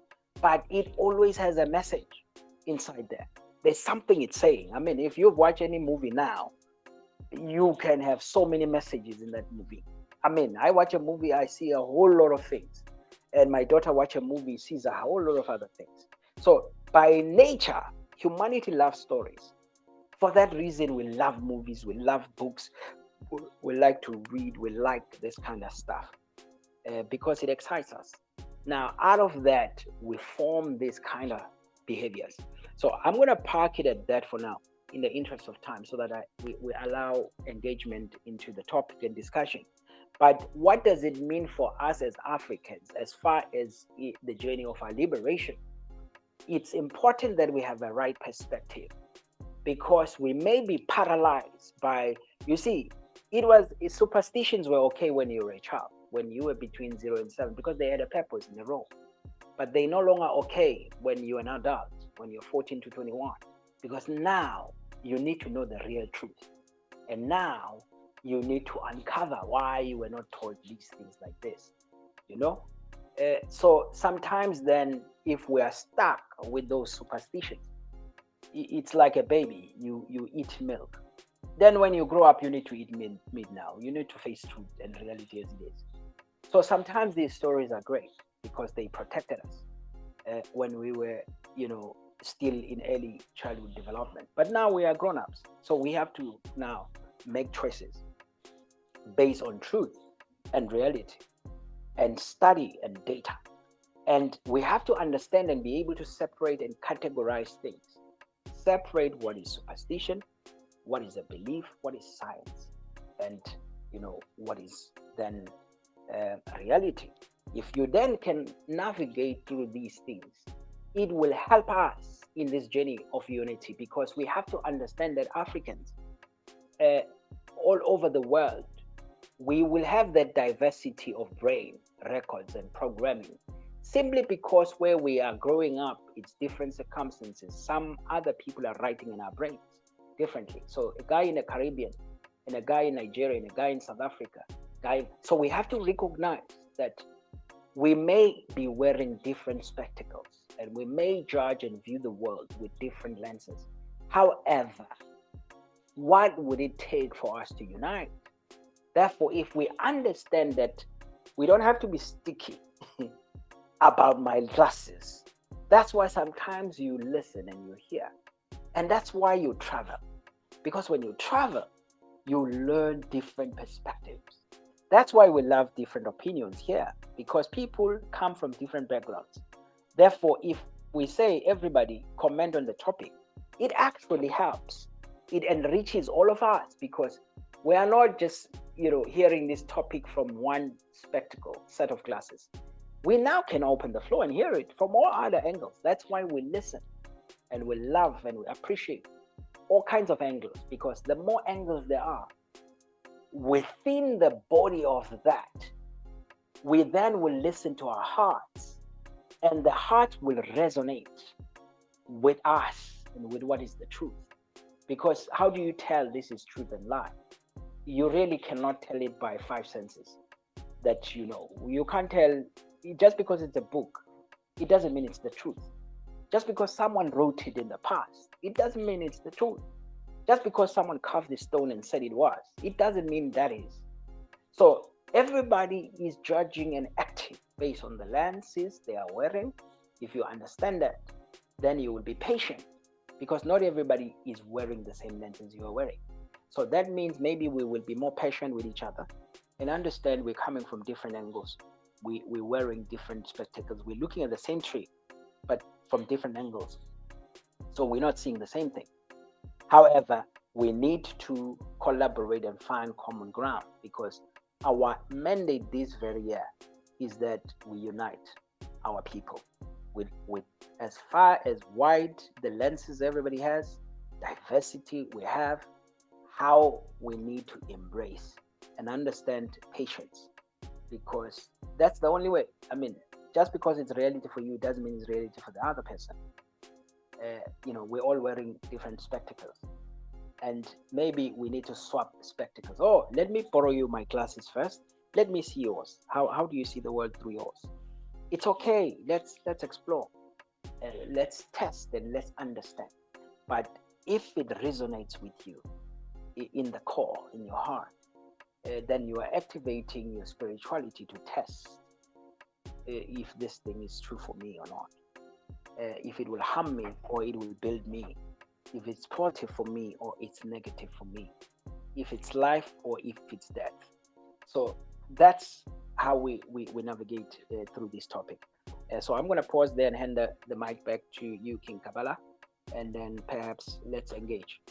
but it always has a message inside there. There's something it's saying. I mean, if you watch any movie now, you can have so many messages in that movie. I mean, I watch a movie, I see a whole lot of things, and my daughter watch a movie, sees a whole lot of other things. So by nature, humanity loves stories. For that reason, we love movies, we love books, we like to read, we like this kind of stuff because it excites us. Now, out of that, we form these kind of behaviors. So I'm going to park it at that for now in the interest of time so that we allow engagement into the topic and discussion. But what does it mean for us as Africans as far as the journey of our liberation? It's important that we have a right perspective because we may be paralyzed by, you see, superstitions were okay when you were a child, when you were between 0 and 7, because they had a purpose in the role. But they're no longer okay when you're an adult, when you're 14 to 21, because now you need to know the real truth. And now you need to uncover why you were not taught these things like this, you know? So sometimes then, if we are stuck with those superstitions, it's like a baby. You eat milk. Then when you grow up, you need to eat meat now. You need to face truth and reality as it is. So sometimes these stories are great because they protected us. when we were, you know, still in early childhood development. But now we are grown ups. So we have to now make choices based on truth and reality and study and data. And we have to understand and be able to separate and categorize things. Separate what is superstition, what is a belief, what is science, and what is then reality. If you then can navigate through these things, it will help us in this journey of unity, because we have to understand that Africans, uh, all over the world, we will have that diversity of brain records and programming, simply because where we are growing up, it's different circumstances. Some other people are writing in our brains differently. So a guy in the Caribbean and a guy in Nigeria and a guy in South Africa, so we have to recognize that we may be wearing different spectacles and we may judge and view the world with different lenses. However, what would it take for us to unite? Therefore, if we understand that we don't have to be sticky about my glasses, that's why sometimes you listen and you hear. And that's why you travel. Because when you travel, you learn different perspectives. That's why we love different opinions here, because people come from different backgrounds. Therefore, if we say everybody comment on the topic, it actually helps. It enriches all of us, because we are not just hearing this topic from one spectacle set of glasses. We now can open the floor and hear it from all other angles. That's why we listen and we love and we appreciate all kinds of angles, because the more angles there are within the body of that, we then will listen to our hearts, and the heart will resonate with us and with what is the truth. Because how do you tell this is truth and lie? You really cannot tell it by five senses. That you can't tell. Just because it's a book, it doesn't mean it's the truth. Just because someone wrote it in the past, it doesn't mean it's the truth. Just because someone carved the stone and said it was, it doesn't mean that is. So everybody is judging and acting based on the lenses they are wearing. If you understand that, then you will be patient, because not everybody is wearing the same lenses you are wearing. So that means maybe we will be more patient with each other and understand we're coming from different angles. We're wearing different spectacles. We're looking at the same tree, but from different angles. So we're not seeing the same thing. However, we need to collaborate and find common ground, because our mandate this very year is that we unite our people with as far as wide the lenses everybody has, diversity we have, how we need to embrace and understand patience, because that's the only way. I mean, just because it's reality for you doesn't mean it's reality for the other person. We're all wearing different spectacles, and maybe we need to swap spectacles. Oh, let me borrow you my glasses first. Let me see yours. How do you see the world through yours? It's okay. Let's explore. Let's test and let's understand. But if it resonates with you in the core, in your heart, then you are activating your spirituality to test if this thing is true for me or not. If it will harm me or it will build me, if it's positive for me or it's negative for me, if it's life or if it's death. So that's how we navigate through this topic. So I'm going to pause there and hand the mic back to you, King Kabbalah, and then perhaps let's engage.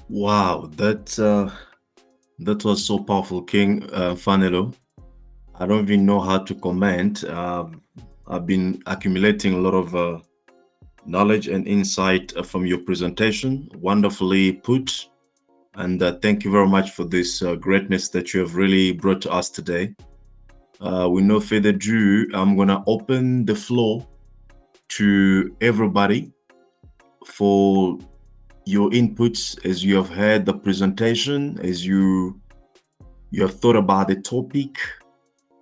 Wow, that was so powerful, King Fanelo. I don't even know how to comment. I've been accumulating a lot of knowledge and insight from your presentation. Wonderfully put. And thank you very much for this greatness that you have really brought to us today. With no further ado, I'm going to open the floor to everybody for your inputs as you have heard the presentation, as you have thought about the topic.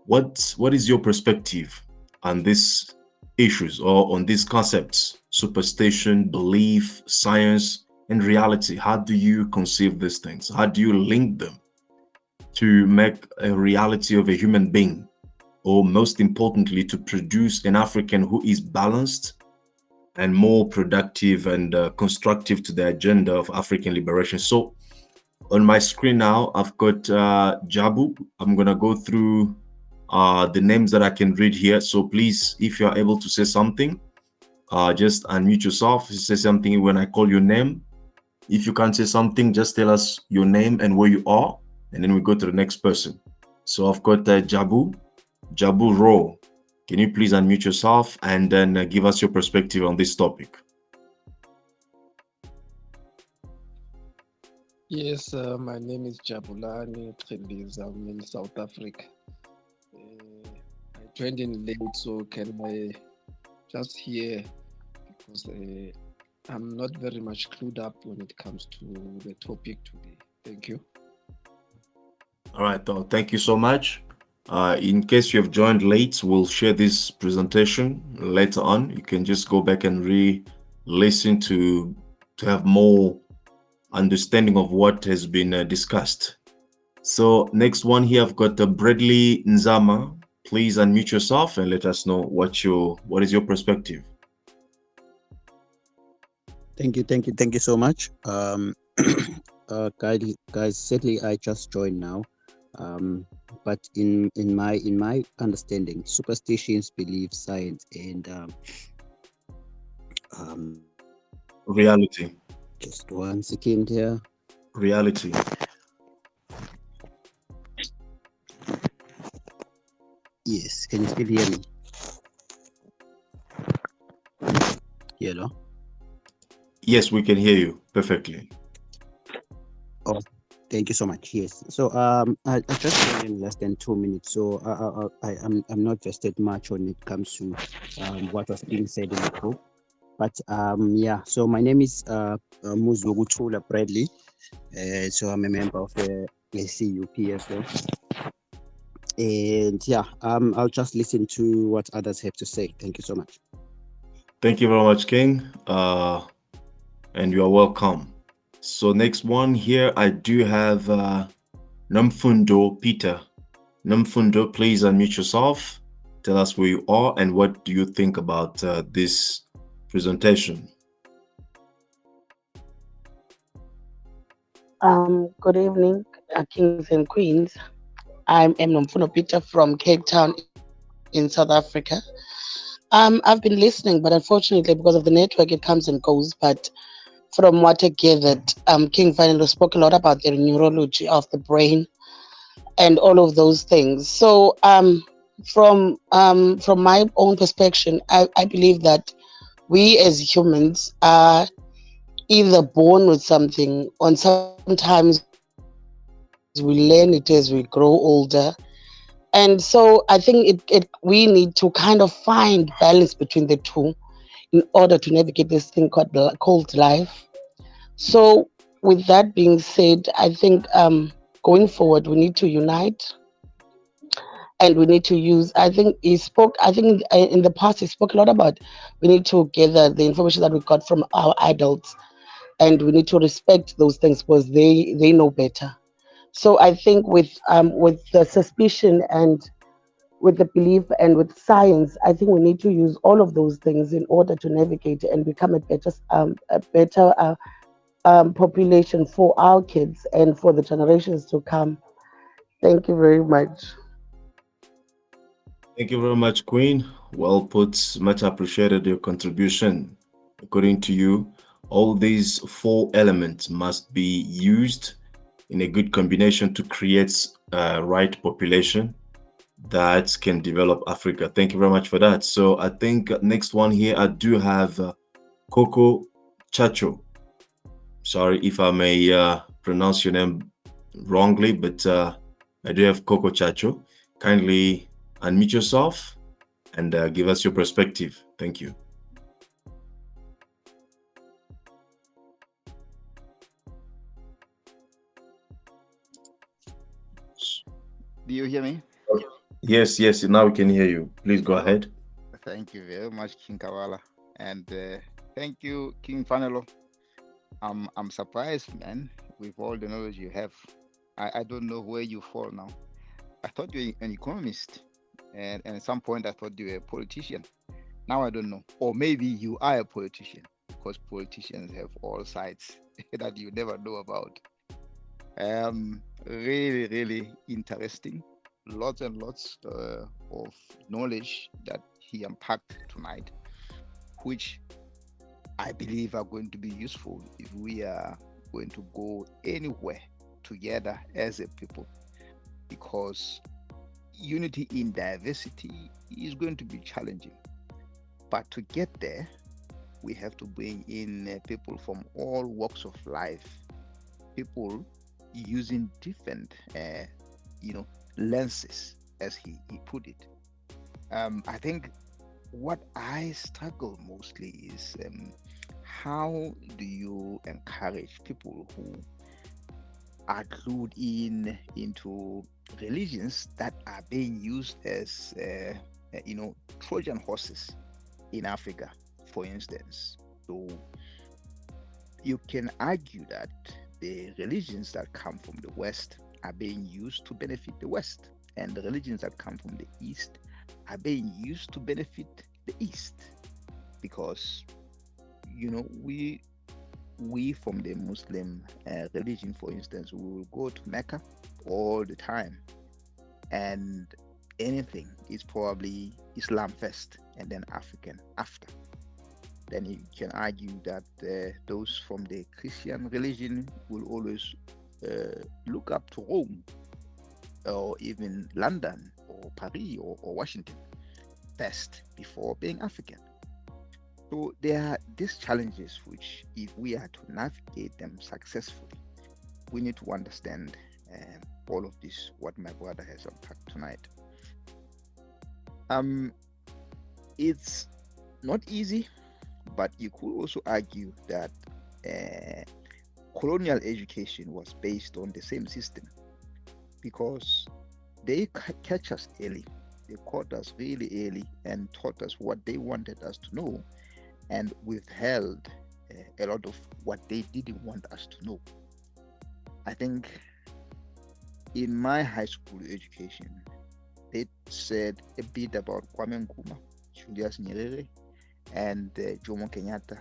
What is your perspective on these issues or on these concepts: superstition, belief, science, and reality? How do you conceive these things? How do you link them? to make a reality of a human being, or most importantly, to produce an African who is balanced and more productive and constructive to the agenda of African liberation. So on my screen now, I've got Jabu. I'm going to go through the names that I can read here. So please, if you're able to say something, just unmute yourself. Say something when I call your name. If you can't say something, just tell us your name and where you are, and then we go to the next person. So I've got Jabu Ro. Can you please unmute yourself and then give us your perspective on this topic? Yes, my name is Jabulani Trillis. I'm in South Africa. I joined in late, so can I just hear because I'm not very much clued up when it comes to the topic today. Thank you. All right, thank you so much. In case you have joined late, we'll share this presentation later on. You can just go back and re-listen to have more understanding of what has been discussed. So next one here, I've got Bradley Nzama. Please unmute yourself and let us know what is your perspective. Thank you so much. Guys, sadly, I just joined now. But in my understanding, superstitions, beliefs, science, and Reality. just 1 second here. Reality. Yes, can you still hear me? Hello. Yes, we can hear you perfectly. Oh, thank you so much. Yes. So I just joined in less than 2 minutes, so I'm not vested much when it comes to what was being said in the group. But yeah. So my name is Muzugu Tula Bradley. So I'm a member of the ACUP as well. And yeah, I'll just listen to what others have to say. Thank you so much. Thank you very much, King. And you are welcome. So next one here, I do have Namfundo Peter. Namfundo, please unmute yourself. Tell us where you are and what do you think about this presentation. Good evening, kings and queens. I'm Mnomfuno Peter from Cape Town in South Africa. I've been listening, but unfortunately, because of the network, it comes and goes. But from what I gathered, King finally spoke a lot about the neurology of the brain and all of those things. So, from my own perspective, I believe that we as humans are either born with something, or sometimes we learn it as we grow older. And so I think we need to kind of find balance between the two in order to navigate this thing called life. So with that being said, I think going forward we need to unite and we need to use. I think he spoke. I think in the past he spoke a lot about we need to gather the information that we got from our adults, and we need to respect those things because they know better. So I think with the suspicion and with the belief and with science, I think we need to use all of those things in order to navigate and become a better population for our kids and for the generations to come. Thank you very much. Thank you very much, Queen. Well put. Much appreciated your contribution. According to you, all these four elements must be used in a good combination to create a right population that can develop Africa. Thank you very much for that. So I think next one here, I do have Coco Chacho. Sorry if I may pronounce your name wrongly, but I do have Coco Chacho. Kindly unmute yourself and give us your perspective. Thank you. Do you hear me? Yes, yes, now we can hear you. Please go Oh, ahead. thank you very much, King Kawala, and thank you, King Fanelo. I'm surprised, man, with all the knowledge you have. I don't know where you fall now. I thought you were an economist, and at some point I thought you were a politician. Now I don't know. Or maybe you are a politician, because politicians have all sides that you never know about. Really, really interesting. Lots and lots of knowledge that he unpacked tonight, which I believe are going to be useful if we are going to go anywhere together as a people, because unity in diversity is going to be challenging. But to get there, we have to bring in people from all walks of life, people using different, lenses, as he put it. I think what I struggle mostly is, how do you encourage people who are glued into religions that are being used as Trojan horses in Africa, for instance. So you can argue that the religions that come from the West are being used to benefit the West, and the religions that come from the East are being used to benefit the East, because we from the Muslim religion, for instance, we will go to Mecca all the time, and anything is probably Islam first and then African after. Then you can argue that those from the Christian religion will always look up to Rome, or even London or Paris or Washington first before being African. So there are these challenges which, if we are to navigate them successfully, we need to understand all of this, what my brother has unpacked tonight. It's not easy, but you could also argue that colonial education was based on the same system, because they catch us early. They caught us really early and taught us what they wanted us to know, and withheld a lot of what they didn't want us to know. I think in my high school education, they said a bit about Kwame Nkrumah, Julius Nyerere, and Jomo Kenyatta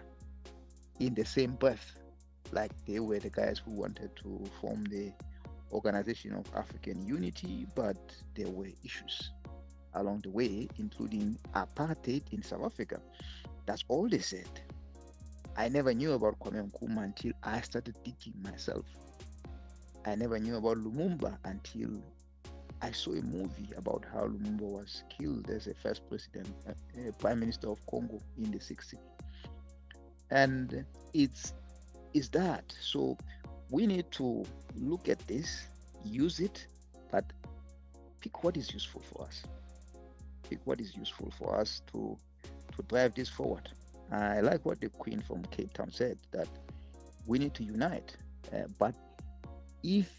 in the same breath, like they were the guys who wanted to form the Organization of African Unity, but there were issues along the way, including apartheid in South Africa. That's all they said. I never knew about Kwame Nkrumah until I started digging myself. I never knew about Lumumba until I saw a movie about how Lumumba was killed as a first president, prime minister of Congo in the 60s. And it's that. So we need to look at this, use it, but pick what is useful for us. Pick what is useful for us to drive this forward. I like what the Queen from Cape Town said, that we need to unite. But if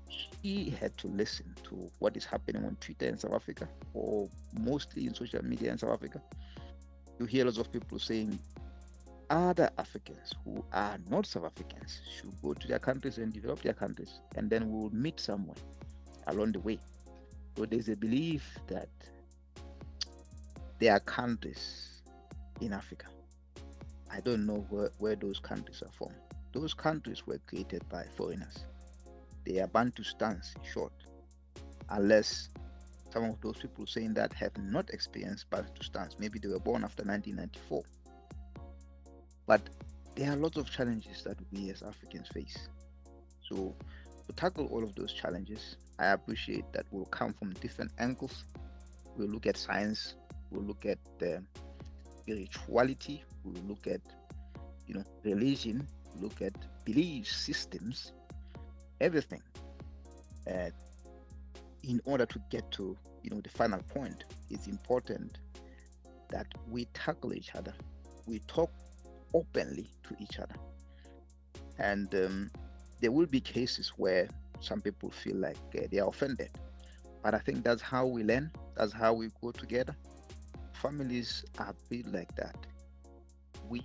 she had to listen to what is happening on Twitter in South Africa, or mostly in social media in South Africa, you hear lots of people saying other Africans who are not South Africans should go to their countries and develop their countries, and then we will meet somewhere along the way. So there's a belief that there are countries in Africa. I don't know where those countries are from. Those countries were created by foreigners. They are Bantustans, in short, unless some of those people saying that have not experienced Bantustans. Maybe they were born after 1994. But there are lots of challenges that we as Africans face. So to tackle all of those challenges, I appreciate that we'll come from different angles. We'll look at science, we'll look at spirituality, we'll look at religion, look at belief systems, everything, in order to get to the final point. It's important that we tackle each other, we talk openly to each other, and there will be cases where some people feel like they are offended, but I think that's how we learn, that's how we go together. Families are built like that. We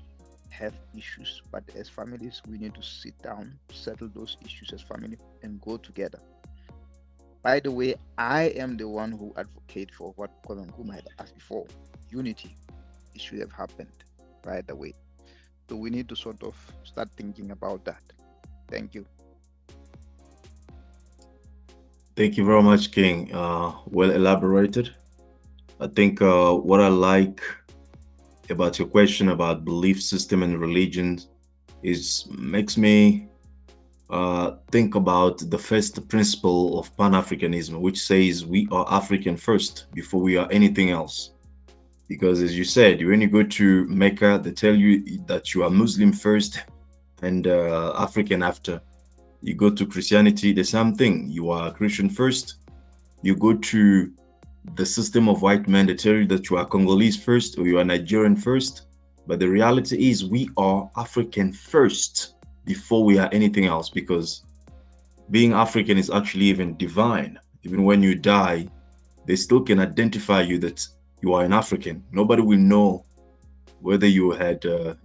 have issues, but as families, we need to sit down, settle those issues as family, and go together. By the way, I am the one who advocate for what Kwamanguma had asked before. Unity. It should have happened right away. So we need to sort of start thinking about that. Thank you. Thank you very much, King. Well elaborated. I think what I like about your question about belief system and religions is makes me think about the first principle of Pan-Africanism, which says we are African first before we are anything else. Because as you said, when you go to Mecca, they tell you that you are Muslim first and African after. You go to Christianity, the same thing. You are Christian first. You go to the system of white men, they tell you that you are Congolese first or you are Nigerian first. But the reality is we are African first before we are anything else, because being African is actually even divine. Even when you die, they still can identify you that you are an African. Nobody will know whether you had a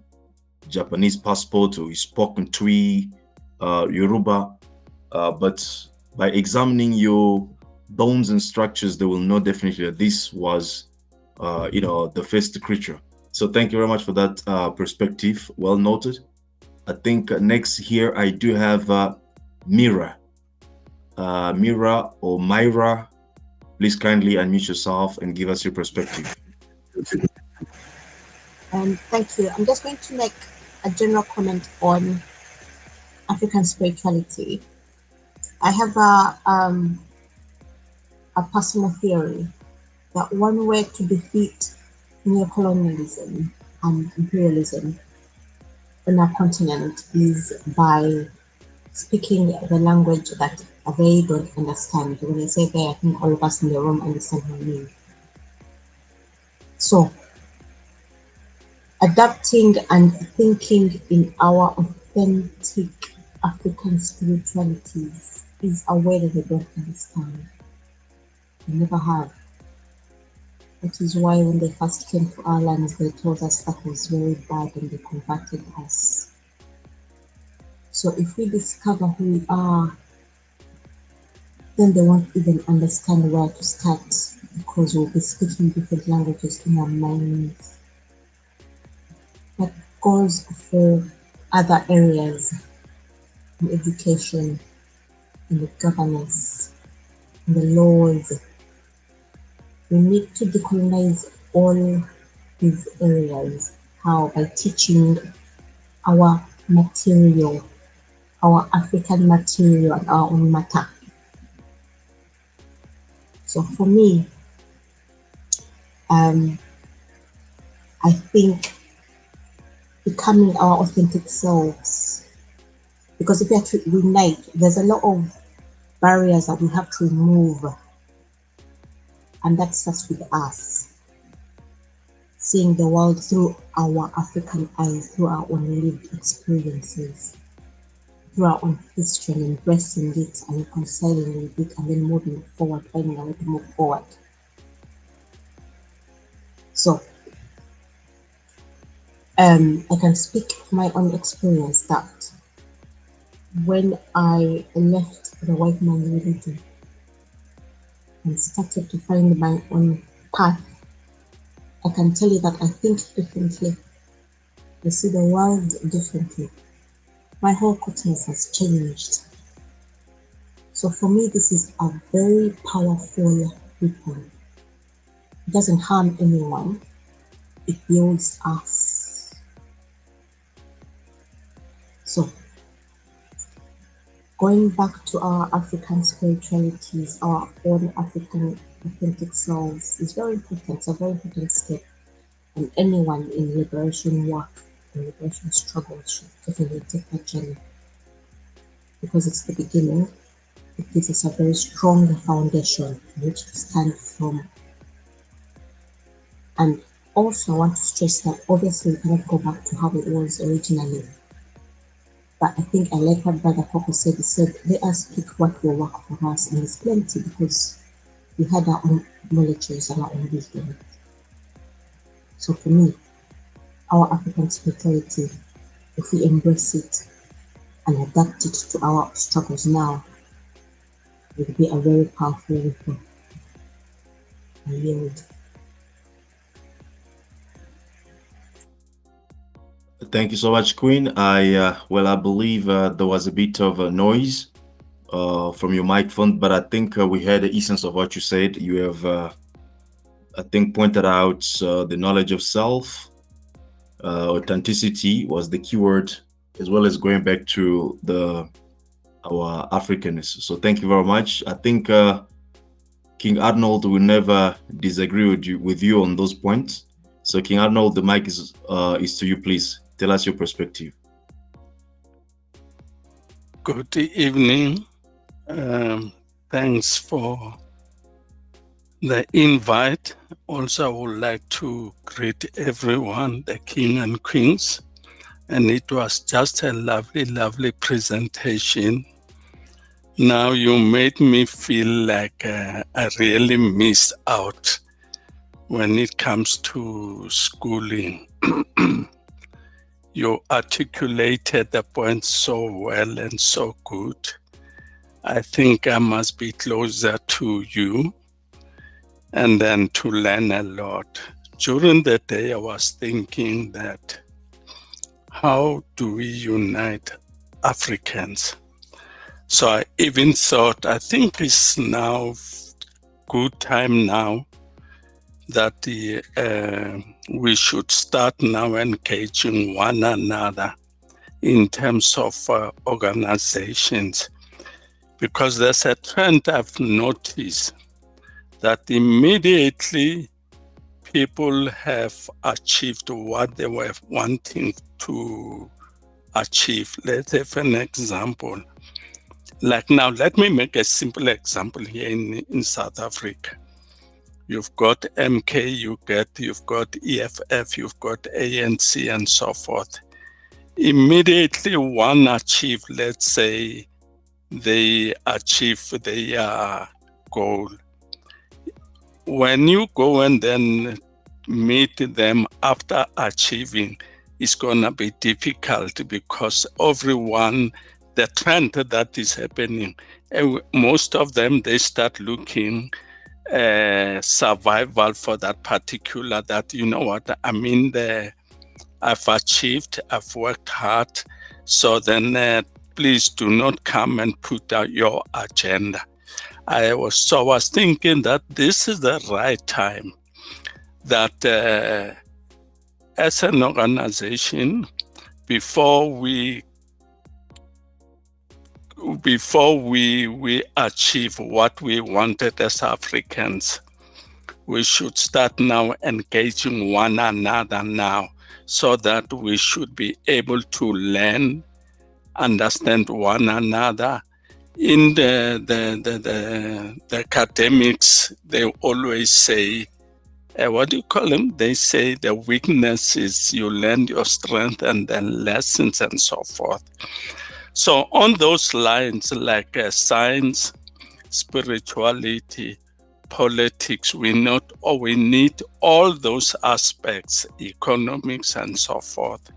Japanese passport or you spoke in Twi, Yoruba, but by examining your bones and structures, they will know definitely that this was, the first creature. So thank you very much for that perspective. Well noted. I think next here I do have Mira. Mira or Myra, please kindly unmute yourself and give us your perspective. Thank you. I'm just going to make a general comment on African spirituality. I have a personal theory that one way to defeat neocolonialism and imperialism on our continent is by speaking the language that they don't understand. When I say they, I think all of us in the room understand what I mean. So, adapting and thinking in our authentic African spiritualities is a way that they don't understand. They never have. That is why when they first came to our lands, they told us that was very bad and they converted us. So if we discover who we are, then they won't even understand where to start, because we'll be speaking different languages in our minds. That goes for other areas in education, in the governance, in the laws. We need to decolonize all these areas. How? By teaching our material, our African material, and our own matter. So for me, I think becoming our authentic selves, because if we are to unite, there's a lot of barriers that we have to remove, and that starts with us. Seeing the world through our African eyes, through our own lived experiences, through our own history, and embracing it and reconciling with it, and then moving forward, finding a way to move forward. So, I can speak from my own experience that when I left the white man's religion and started to find my own path, I can tell you that I think differently. I see the world differently. My whole consciousness has changed. So for me, this is a very powerful weapon. It doesn't harm anyone. It builds us. So going back to our African spiritualities, our own African authentic selves is very important. It's a very important step. And anyone in liberation work and liberation struggle should definitely take that journey, because it's the beginning. It gives us a very strong foundation on which to stand from. And also, I want to stress that obviously we cannot go back to how it was originally. But I think I like what Brother Coco said. He said, let us pick what will work for us. And it's plenty, because we had our own knowledges and our own wisdom. So for me, our African spirituality If we embrace it and adapt it to our struggles now, it will be a very powerful weapon. I yield. Thank you so much, Queen. I believe there was a bit of a noise from your microphone, but I think we heard the essence of what you said. You have, I think, pointed out the knowledge of self, authenticity was the keyword, as well as going back to the our Africanness. So thank you very much. I think King Arnold will never disagree with you on those points. So King Arnold, the mic is to you. Please tell us your perspective. Good evening. Thanks for the invite. Also, I would like to greet everyone, the king and queens. And it was just a lovely, lovely presentation. Now you made me feel like I really missed out when it comes to schooling. You articulated the point so well and so good. I think I must be closer to you and then to learn a lot. During the day, I was thinking that how do we unite Africans? So I even thought, I think it's now good time now that we should start now engaging one another in terms of organizations, because there's a trend I've noticed that immediately people have achieved what they were wanting to achieve. Let's have an example. Like now, let me make a simple example here in South Africa. You've got MK, you've got EFF, you've got ANC and so forth. Immediately one achieve, let's say they achieve their goal. When you go and then meet them after achieving, it's gonna be difficult because everyone, the trend that is happening, most of them, they start looking survival for that particular, that, you know what, I'm in there, I've achieved, I've worked hard, so then please do not come and put out your agenda. I was thinking that this is the right time that as an organization, before we achieve what we wanted as Africans, we should start now engaging one another now, so that we should be able to learn, understand one another. In the academics, they always say, what do you call them? They say the weakness is you learn your strength and then lessons and so forth. So on those lines, like science, spirituality, politics, we need all those aspects, economics and so forth.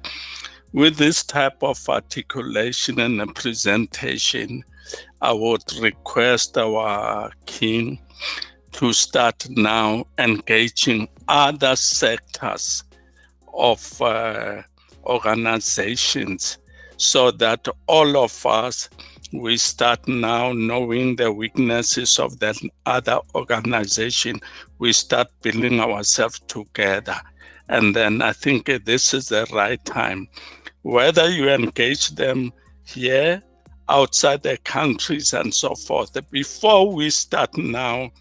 With this type of articulation and presentation, I would request our king to start now engaging other sectors of organizations, so that all of us, we start now knowing the weaknesses of that other organization. We start building ourselves together. And then I think this is the right time. Whether you engage them here, outside the countries and so forth, before we start now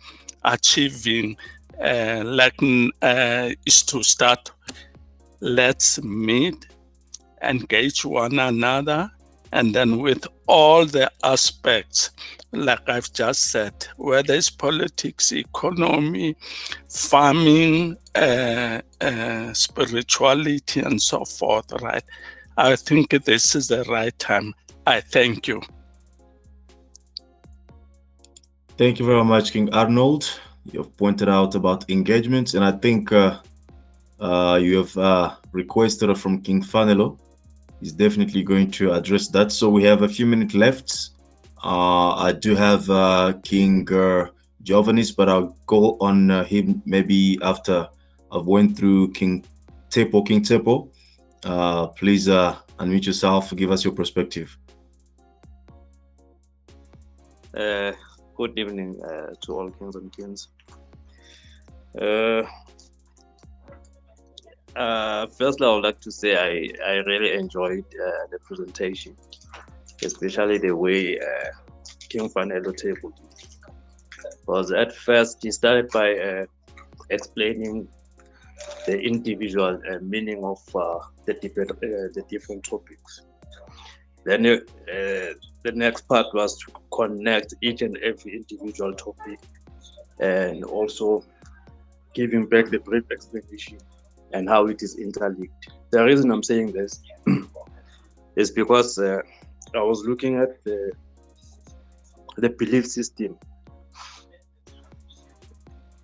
achieving, is to start, let's meet, engage one another, and then with all the aspects, like I've just said, whether it's politics, economy, farming, spirituality, and so forth, right? I think this is the right time. I thank you. Thank you very much, King Arnold. You've pointed out about engagements, and I think you have requested from King Fanelo is definitely going to address that. So we have a few minutes left. I do have King Giovannis, but I'll go on him maybe after I've went through King Tepo. King Tepo, please unmute yourself, give us your perspective. Good evening to all kings and queens. Firstly, I would like to say I really enjoyed the presentation, especially the way King Fanelo tabled it. Because at first he started by explaining the individual meaning of the different topics. Then the next part was to connect each and every individual topic, and also giving back the brief explanation and how it is interlinked. The reason I'm saying this is because I was looking at the belief system.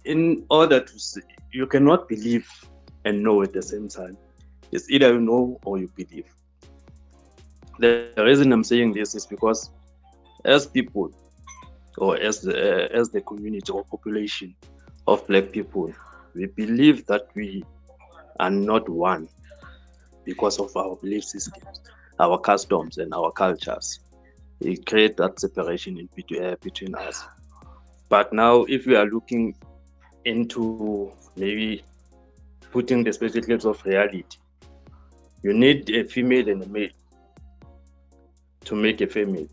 In order to see, you cannot believe and know at the same time. It's either you know or you believe. The reason I'm saying this is because as people, or as the community or population of Black people, we believe that we are not one because of our belief systems, our customs, and our cultures. It creates that separation in between us. But now, if we are looking into maybe putting the specifics of reality, you need a female and a male to make a family.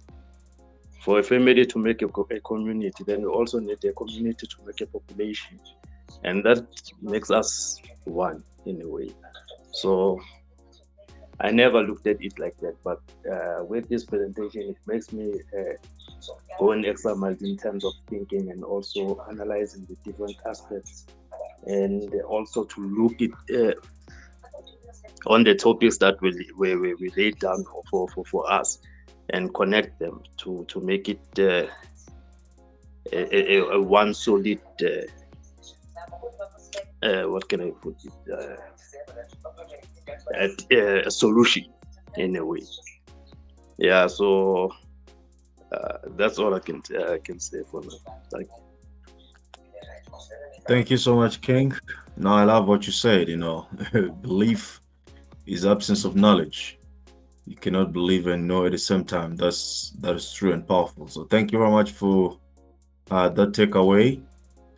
For a family to make a community, then you also need a community to make a population. And that makes us one in a way. So I never looked at it like that, but with this presentation, it makes me go an extra mile in terms of thinking and also analyzing the different aspects, and also to look it on the topics that we laid down for us, and connect them to make it a one solid what can I put it, a solution in a way. Yeah, so that's all I can say for now. Thank you. Thank you so much, King. Now I love what you said. Belief is absence of knowledge. You cannot believe and know at the same time. That is true and powerful. So thank you very much for that takeaway.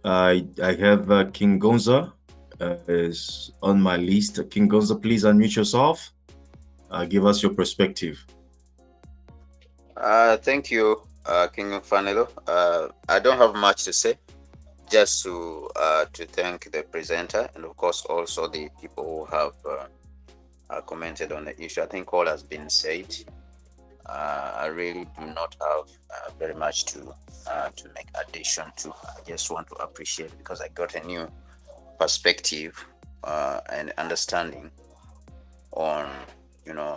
I have King Gonza is on my list. King Gonza, please unmute yourself. Give us your perspective. Thank you, King Fanelo. I don't have much to say, just to thank the presenter, and of course also the people who have commented on the issue. I think all has been said. I really do not have very much to make addition to. I just want to appreciate, because I got a new perspective and understanding on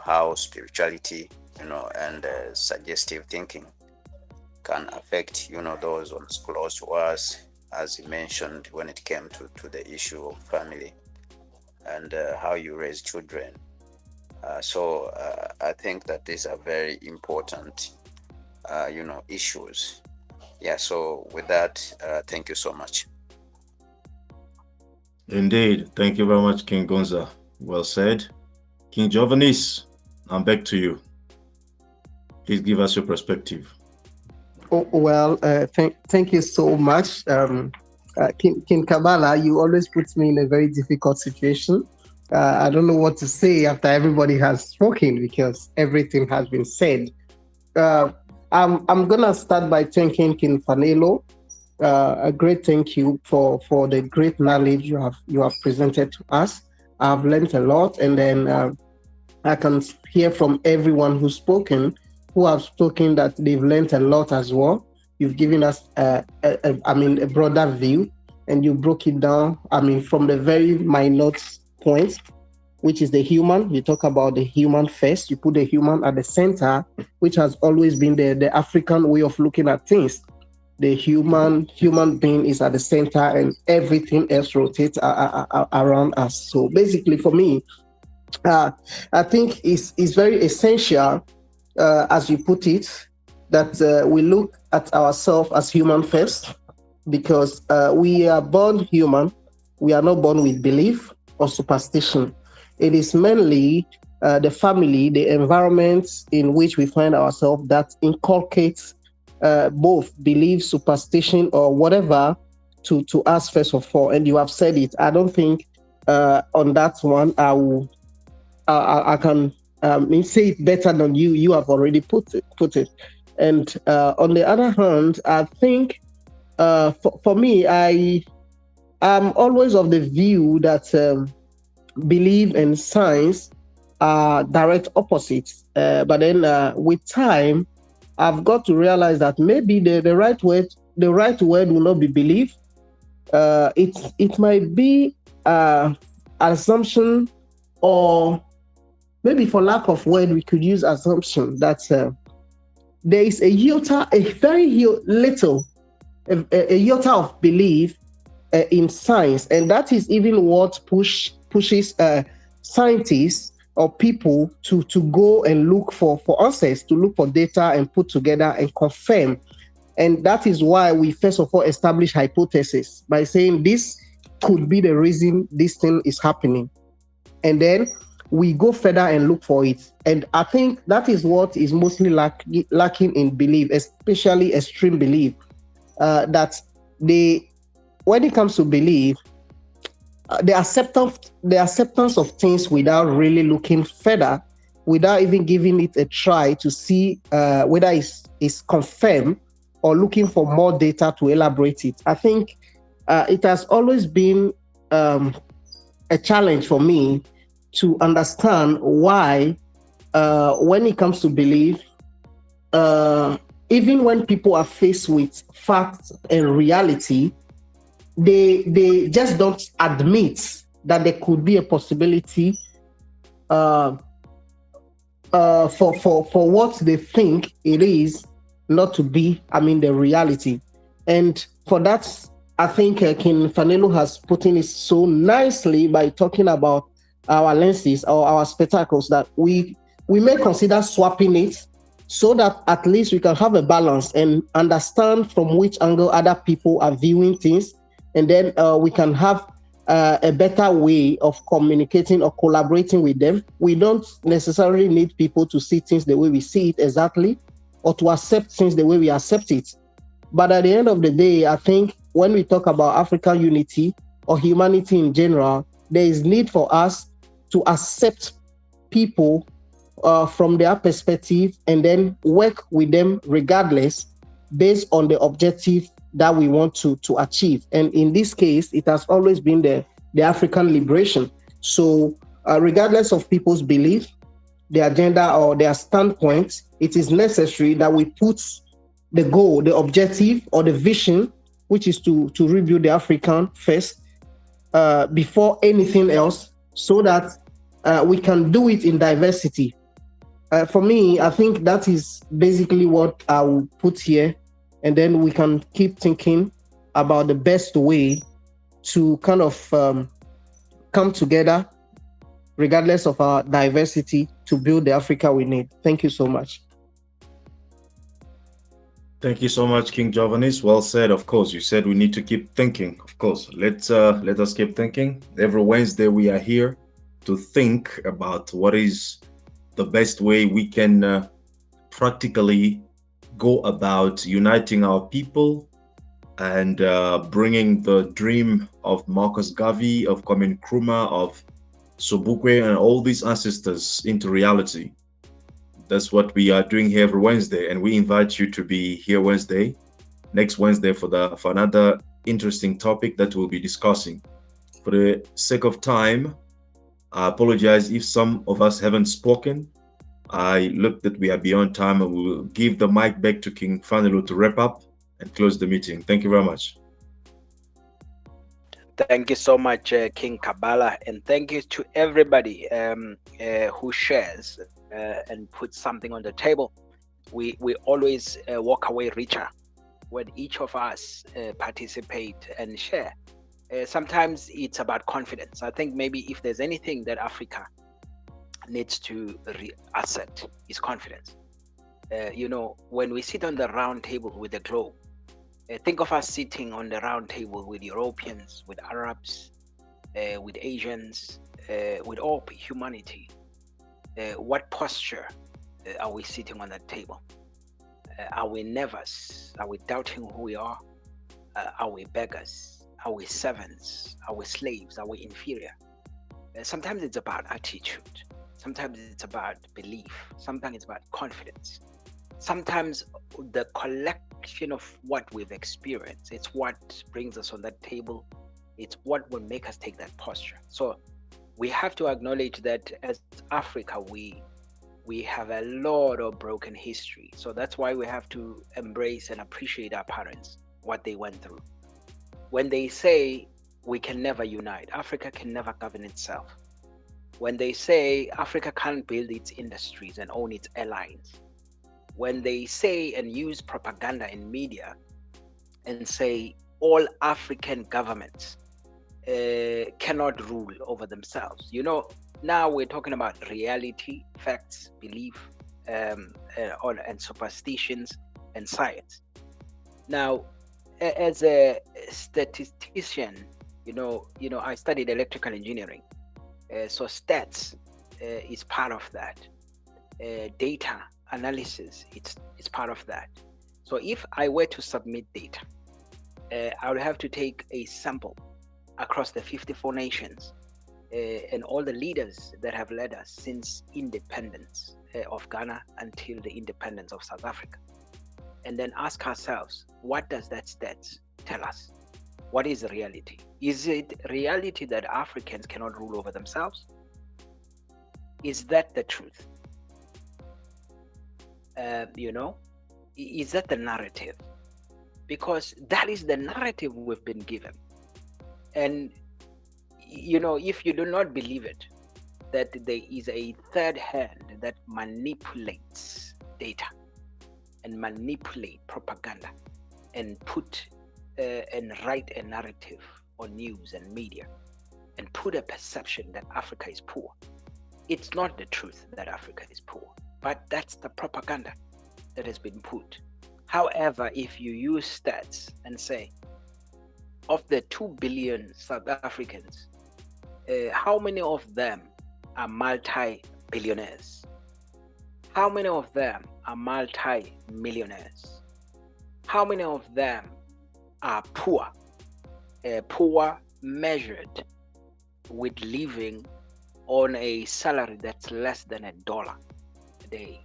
how spirituality and suggestive thinking can affect those ones close to us, as you mentioned when it came to the issue of family and how you raise children. So I think that these are very important issues. Yeah, so with that, thank you so much. Indeed. Thank you very much, King Gonza. Well said. King Giovannis, I'm back to you. Please give us your perspective. Oh, well, thank you so much. King Kabbalah, you always put me in a very difficult situation. I don't know what to say after everybody has spoken, because everything has been said. I'm gonna start by thanking King Fanelo. A great thank you for the great knowledge you have presented to us. I've learned a lot, and then I can hear from everyone who have spoken that they've learned a lot as well. You've given us a broader view, and you broke it down. From the very minute points, which is the human. You talk about the human first. You put the human at the center, which has always been the African way of looking at things. The human being is at the center, and everything else rotates around us. So basically, for me, I think is very essential, as you put it, that we look at ourselves as human first, because we are born human. We are not born with belief or superstition. It is mainly the family, the environment in which we find ourselves that inculcates both belief, superstition, or whatever to us first of all. And you have said it. I don't think on that one I can say it better than you. You have already put it. And on the other hand, I think for me, I am always of the view that belief and science are direct opposites. But then with time, I've got to realize that maybe the right word will not be belief. It might be assumption, or maybe for lack of word, we could use assumption that there is a very little, a iota of belief in science, and that is even what pushes scientists or people to go and look for answers, to look for data and put together and confirm. And that is why we first of all establish hypothesis by saying this could be the reason this thing is happening, and then we go further and look for it. And I think that is what is mostly lacking in belief, especially extreme belief. That when it comes to belief, the acceptance of things without really looking further, without even giving it a try to see whether it's confirmed, or looking for more data to elaborate it. I think it has always been a challenge for me to understand why, when it comes to belief, even when people are faced with facts and reality, they just don't admit that there could be a possibility for what they think it is not to be, the reality. And for that, I think King Fanelo has put in it so nicely by talking about our lenses or our spectacles, that we may consider swapping it, so that at least we can have a balance and understand from which angle other people are viewing things, and then we can have a better way of communicating or collaborating with them. We don't necessarily need people to see things the way we see it exactly, or to accept things the way we accept it. But at the end of the day, I think when we talk about African unity or humanity in general, there is need for us to accept people from their perspective, and then work with them regardless, based on the objective that we want to achieve. And in this case, it has always been the African liberation. So regardless of people's belief, their agenda, or their standpoint, it is necessary that we put the goal, the objective, or the vision, which is to rebuild the African first, before anything else, so that we can do it in diversity. For me, I think that is basically what I will put here, and then we can keep thinking about the best way to kind of come together, regardless of our diversity, to build the Africa we need. Thank you so much. Thank you so much, King Giovannis. Well said. Of course, you said we need to keep thinking. Of course, let us keep thinking. Every Wednesday we are here to think about what is the best way we can practically go about uniting our people and bringing the dream of Marcus Garvey, of Kwame Nkrumah, of Sobukwe, and all these ancestors into reality. That's what we are doing here every Wednesday, and we invite you to be here next Wednesday for another interesting topic that we'll be discussing. For the sake of time, I apologize if some of us haven't spoken. I look that we are beyond time, and we will give the mic back to King Fanelo to wrap up and close the meeting. Thank you very much. Thank you so much, King Kabbalah, and thank you to everybody who shares and puts something on the table. We always walk away richer when each of us participate and share. Sometimes it's about confidence. I think maybe if there's anything that Africa needs to reasset his confidence. When we sit on the round table with the globe, think of us sitting on the round table with Europeans, with Arabs, with Asians, with all humanity. What posture are we sitting on that table? Are we nervous? Are we doubting who we are? Are we beggars? Are we servants? Are we slaves? Are we inferior? Sometimes it's about attitude. Sometimes it's about belief. Sometimes it's about confidence. Sometimes the collection of what we've experienced, it's what brings us on that table. It's what will make us take that posture. So we have to acknowledge that as Africa, we have a lot of broken history. So that's why we have to embrace and appreciate our parents, what they went through. When they say we can never unite, Africa can never govern itself. When they say Africa can't build its industries and own its airlines, when they say and use propaganda in media and say all African governments cannot rule over themselves. Now we're talking about reality, facts, belief, and superstitions and science. Now, as a statistician, I studied electrical engineering, so stats is part of that. Data analysis, it's part of that. So if I were to submit data, I would have to take a sample across the 54 nations and all the leaders that have led us since independence of Ghana until the independence of South Africa, and then ask ourselves, what does that stats tell us? What is the reality? Is it reality that Africans cannot rule over themselves? Is that the truth? Is that the narrative? Because that is the narrative we've been given. And if you do not believe it, that there is a third hand that manipulates data and manipulate propaganda and put and write a narrative on news and media and put a perception that Africa is poor. It's not the truth that Africa is poor, but that's the propaganda that has been put. However, if you use stats and say, of the 2 billion South Africans, how many of them are multi-billionaires? How many of them are multi-millionaires? How many of them are poor? Poor measured with living on a salary that's less than $1 a day,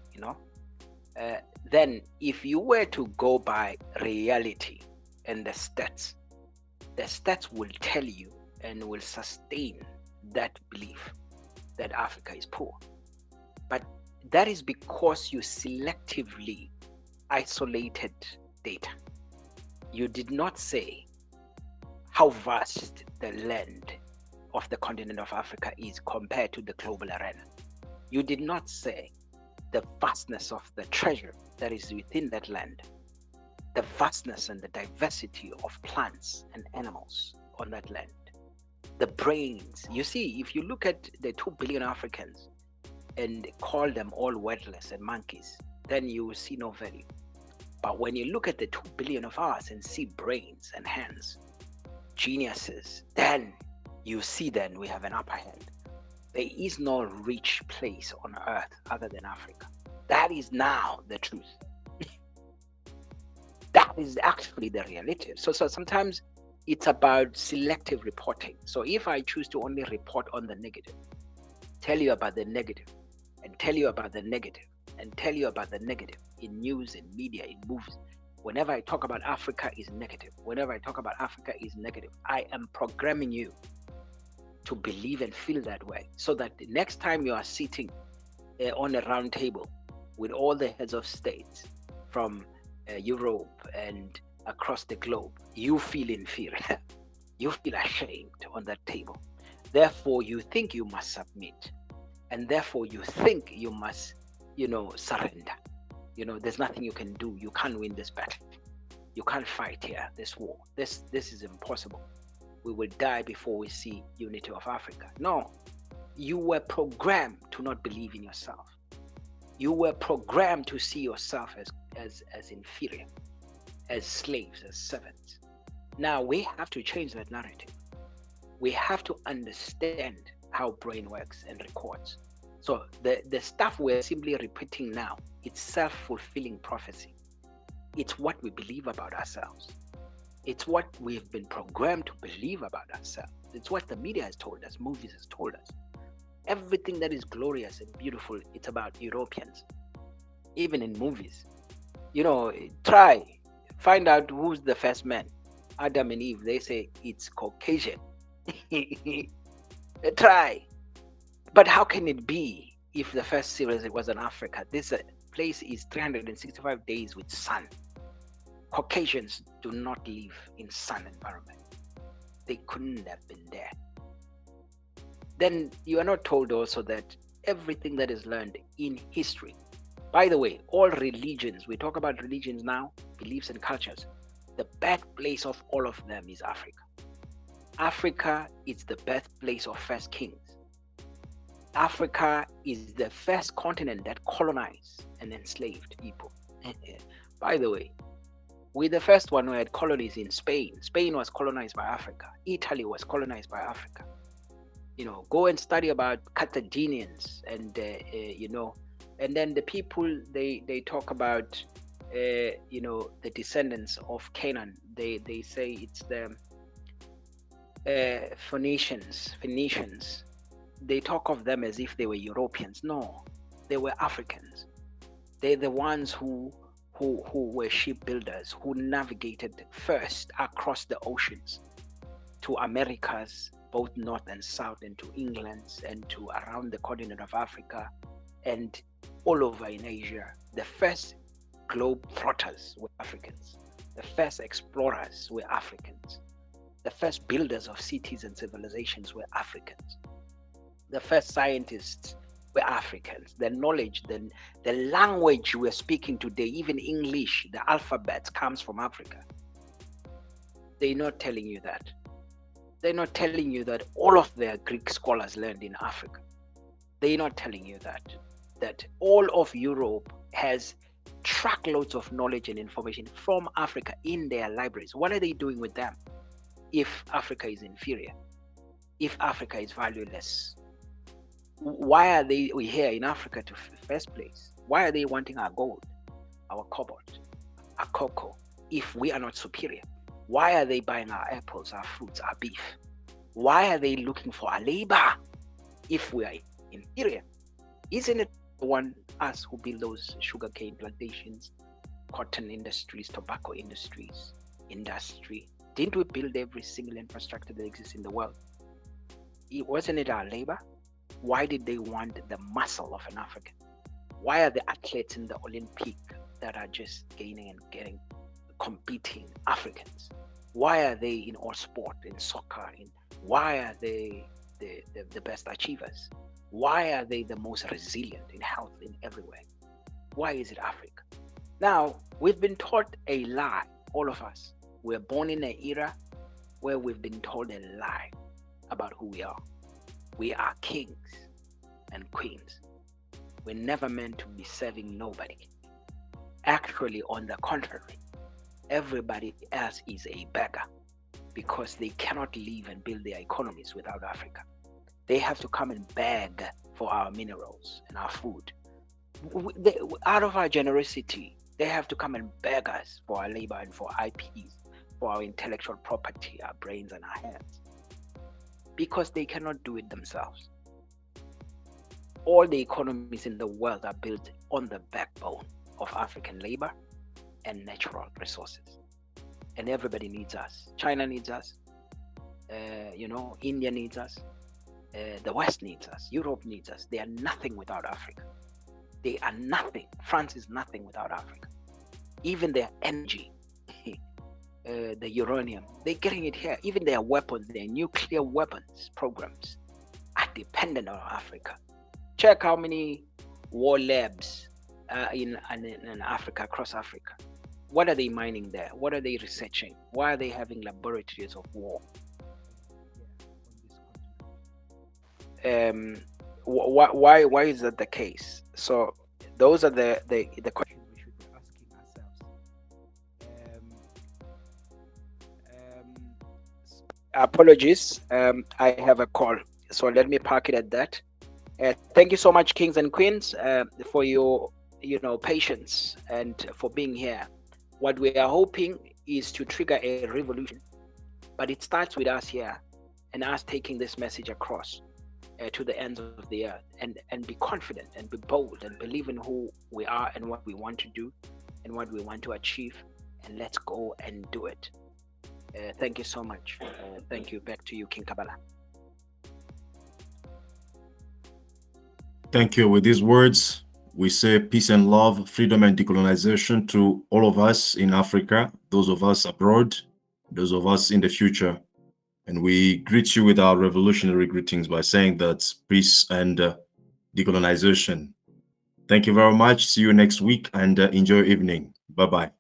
then if you were to go by reality and the stats will tell you and will sustain that belief that Africa is poor. But that is because you selectively isolated data. You did not say how vast the land of the continent of Africa is compared to the global arena. You did not say the vastness of the treasure that is within that land, the vastness and the diversity of plants and animals on that land, the brains. You see, if you look at the 2 billion Africans and call them all worthless and monkeys, then you will see no value. But when you look at the 2 billion of us and see brains and hands, geniuses, then you see then we have an upper hand. There is no rich place on earth other than Africa. That is now the truth. That is actually the reality. So sometimes it's about selective reporting. So if I choose to only report on the negative, tell you about the negative, and tell you about the negative, and tell you about the negative in news, in media, in movies, whenever I talk about Africa is negative, whenever I talk about Africa is negative, I am programming you to believe and feel that way, so that the next time you are sitting on a round table with all the heads of states from Europe and across the globe, you feel inferior. You feel ashamed on that table. Therefore, you think you must submit. And therefore, you think you must, surrender. There's nothing you can do. You can't win this battle. You can't fight here, this war. This is impossible. We will die before we see unity of Africa. No, You were programmed to not believe in yourself. You were programmed to see yourself as inferior, as slaves, as servants. Now we have to change that narrative. We have to understand how brain works and records. So the stuff we're simply repeating now, it's self-fulfilling prophecy. It's what we believe about ourselves. It's what we've been programmed to believe about ourselves. It's what the media has told us, movies has told us. Everything that is glorious and beautiful, it's about Europeans. Even in movies. Try, find out who's the first man. Adam and Eve, they say it's Caucasian. Try. But how can it be if the first series was in Africa? This place is 365 days with sun. Caucasians do not live in sun environment. They couldn't have been there. Then you are not told also that everything that is learned in history, by the way, all religions, we talk about religions now, beliefs and cultures, the birthplace of all of them is Africa. Africa is the birthplace of first kings. Africa is the first continent that colonized and enslaved people. By the way, we're the first one who had colonies in Spain. Spain was colonized by Africa. Italy was colonized by Africa. Go and study about Carthaginians and and then the people they talk about the descendants of Canaan. They say it's the Phoenicians. They talk of them as if they were Europeans. No, they were Africans. They're the ones who were shipbuilders, who navigated first across the oceans to Americas, both north and south, and to England, and to around the continent of Africa, and all over in Asia. The first globe trotters were Africans. The first explorers were Africans. The first builders of cities and civilizations were Africans. The first scientists were Africans. The knowledge, the language we're speaking today, even English, the alphabet comes from Africa. They're not telling you that. They're not telling you that all of their Greek scholars learned in Africa. They're not telling you that all of Europe has truckloads of knowledge and information from Africa in their libraries. What are they doing with them if Africa is inferior? If Africa is valueless? Why are they here in Africa to first place? Why are they wanting our gold, our cobalt, our cocoa, if we are not superior? Why are they buying our apples, our fruits, our beef? Why are they looking for our labor if we are inferior? Isn't it the one us who build those sugarcane plantations, cotton industries, tobacco industries, industry? Didn't we build every single infrastructure that exists in the world? Wasn't it our labor? Why did they want the muscle of an African? Why are the athletes in the Olympic that are just gaining and getting, competing Africans? Why are they in all sport, in soccer? Why are they the best achievers? Why are they the most resilient in health in everywhere? Why is it Africa? Now, we've been taught a lie, all of us. We're born in an era where we've been told a lie about who we are. We are kings and queens. We're never meant to be serving nobody. Actually, on the contrary, everybody else is a beggar because they cannot live and build their economies without Africa. They have to come and beg for our minerals and our food. Out of our generosity, they have to come and beg us for our labor and for IPs, for our intellectual property, our brains and our hands, because they cannot do it themselves. All the economies in the world are built on the backbone of African labor and natural resources. And everybody needs us. China needs us. India needs us. The West needs us. Europe needs us. They are nothing without Africa. They are nothing. France is nothing without Africa. Even their energy, the uranium, they're getting it here. Even their weapons, their nuclear weapons programs are dependent on Africa. Check how many war labs in Africa, across Africa. What are they mining there? What are they researching? Why are they having laboratories of war? Why is that the case? So those are the questions we should be asking ourselves. Apologies, I have a call, so let me park it at that. Thank you so much, kings and queens, for your patience and for being here. What we are hoping is to trigger a revolution, but it starts with us here and us taking this message across to the ends of the earth, and be confident and be bold and believe in who we are and what we want to do and what we want to achieve, and let's go and do it. Thank you so much. Thank you. Back to you, King Kabbalah. Thank you. With these words, we say peace and love, freedom and decolonization to all of us in Africa, those of us abroad, those of us in the future. And we greet you with our revolutionary greetings by saying that peace and decolonization. Thank you very much. See you next week and enjoy your evening. Bye-bye.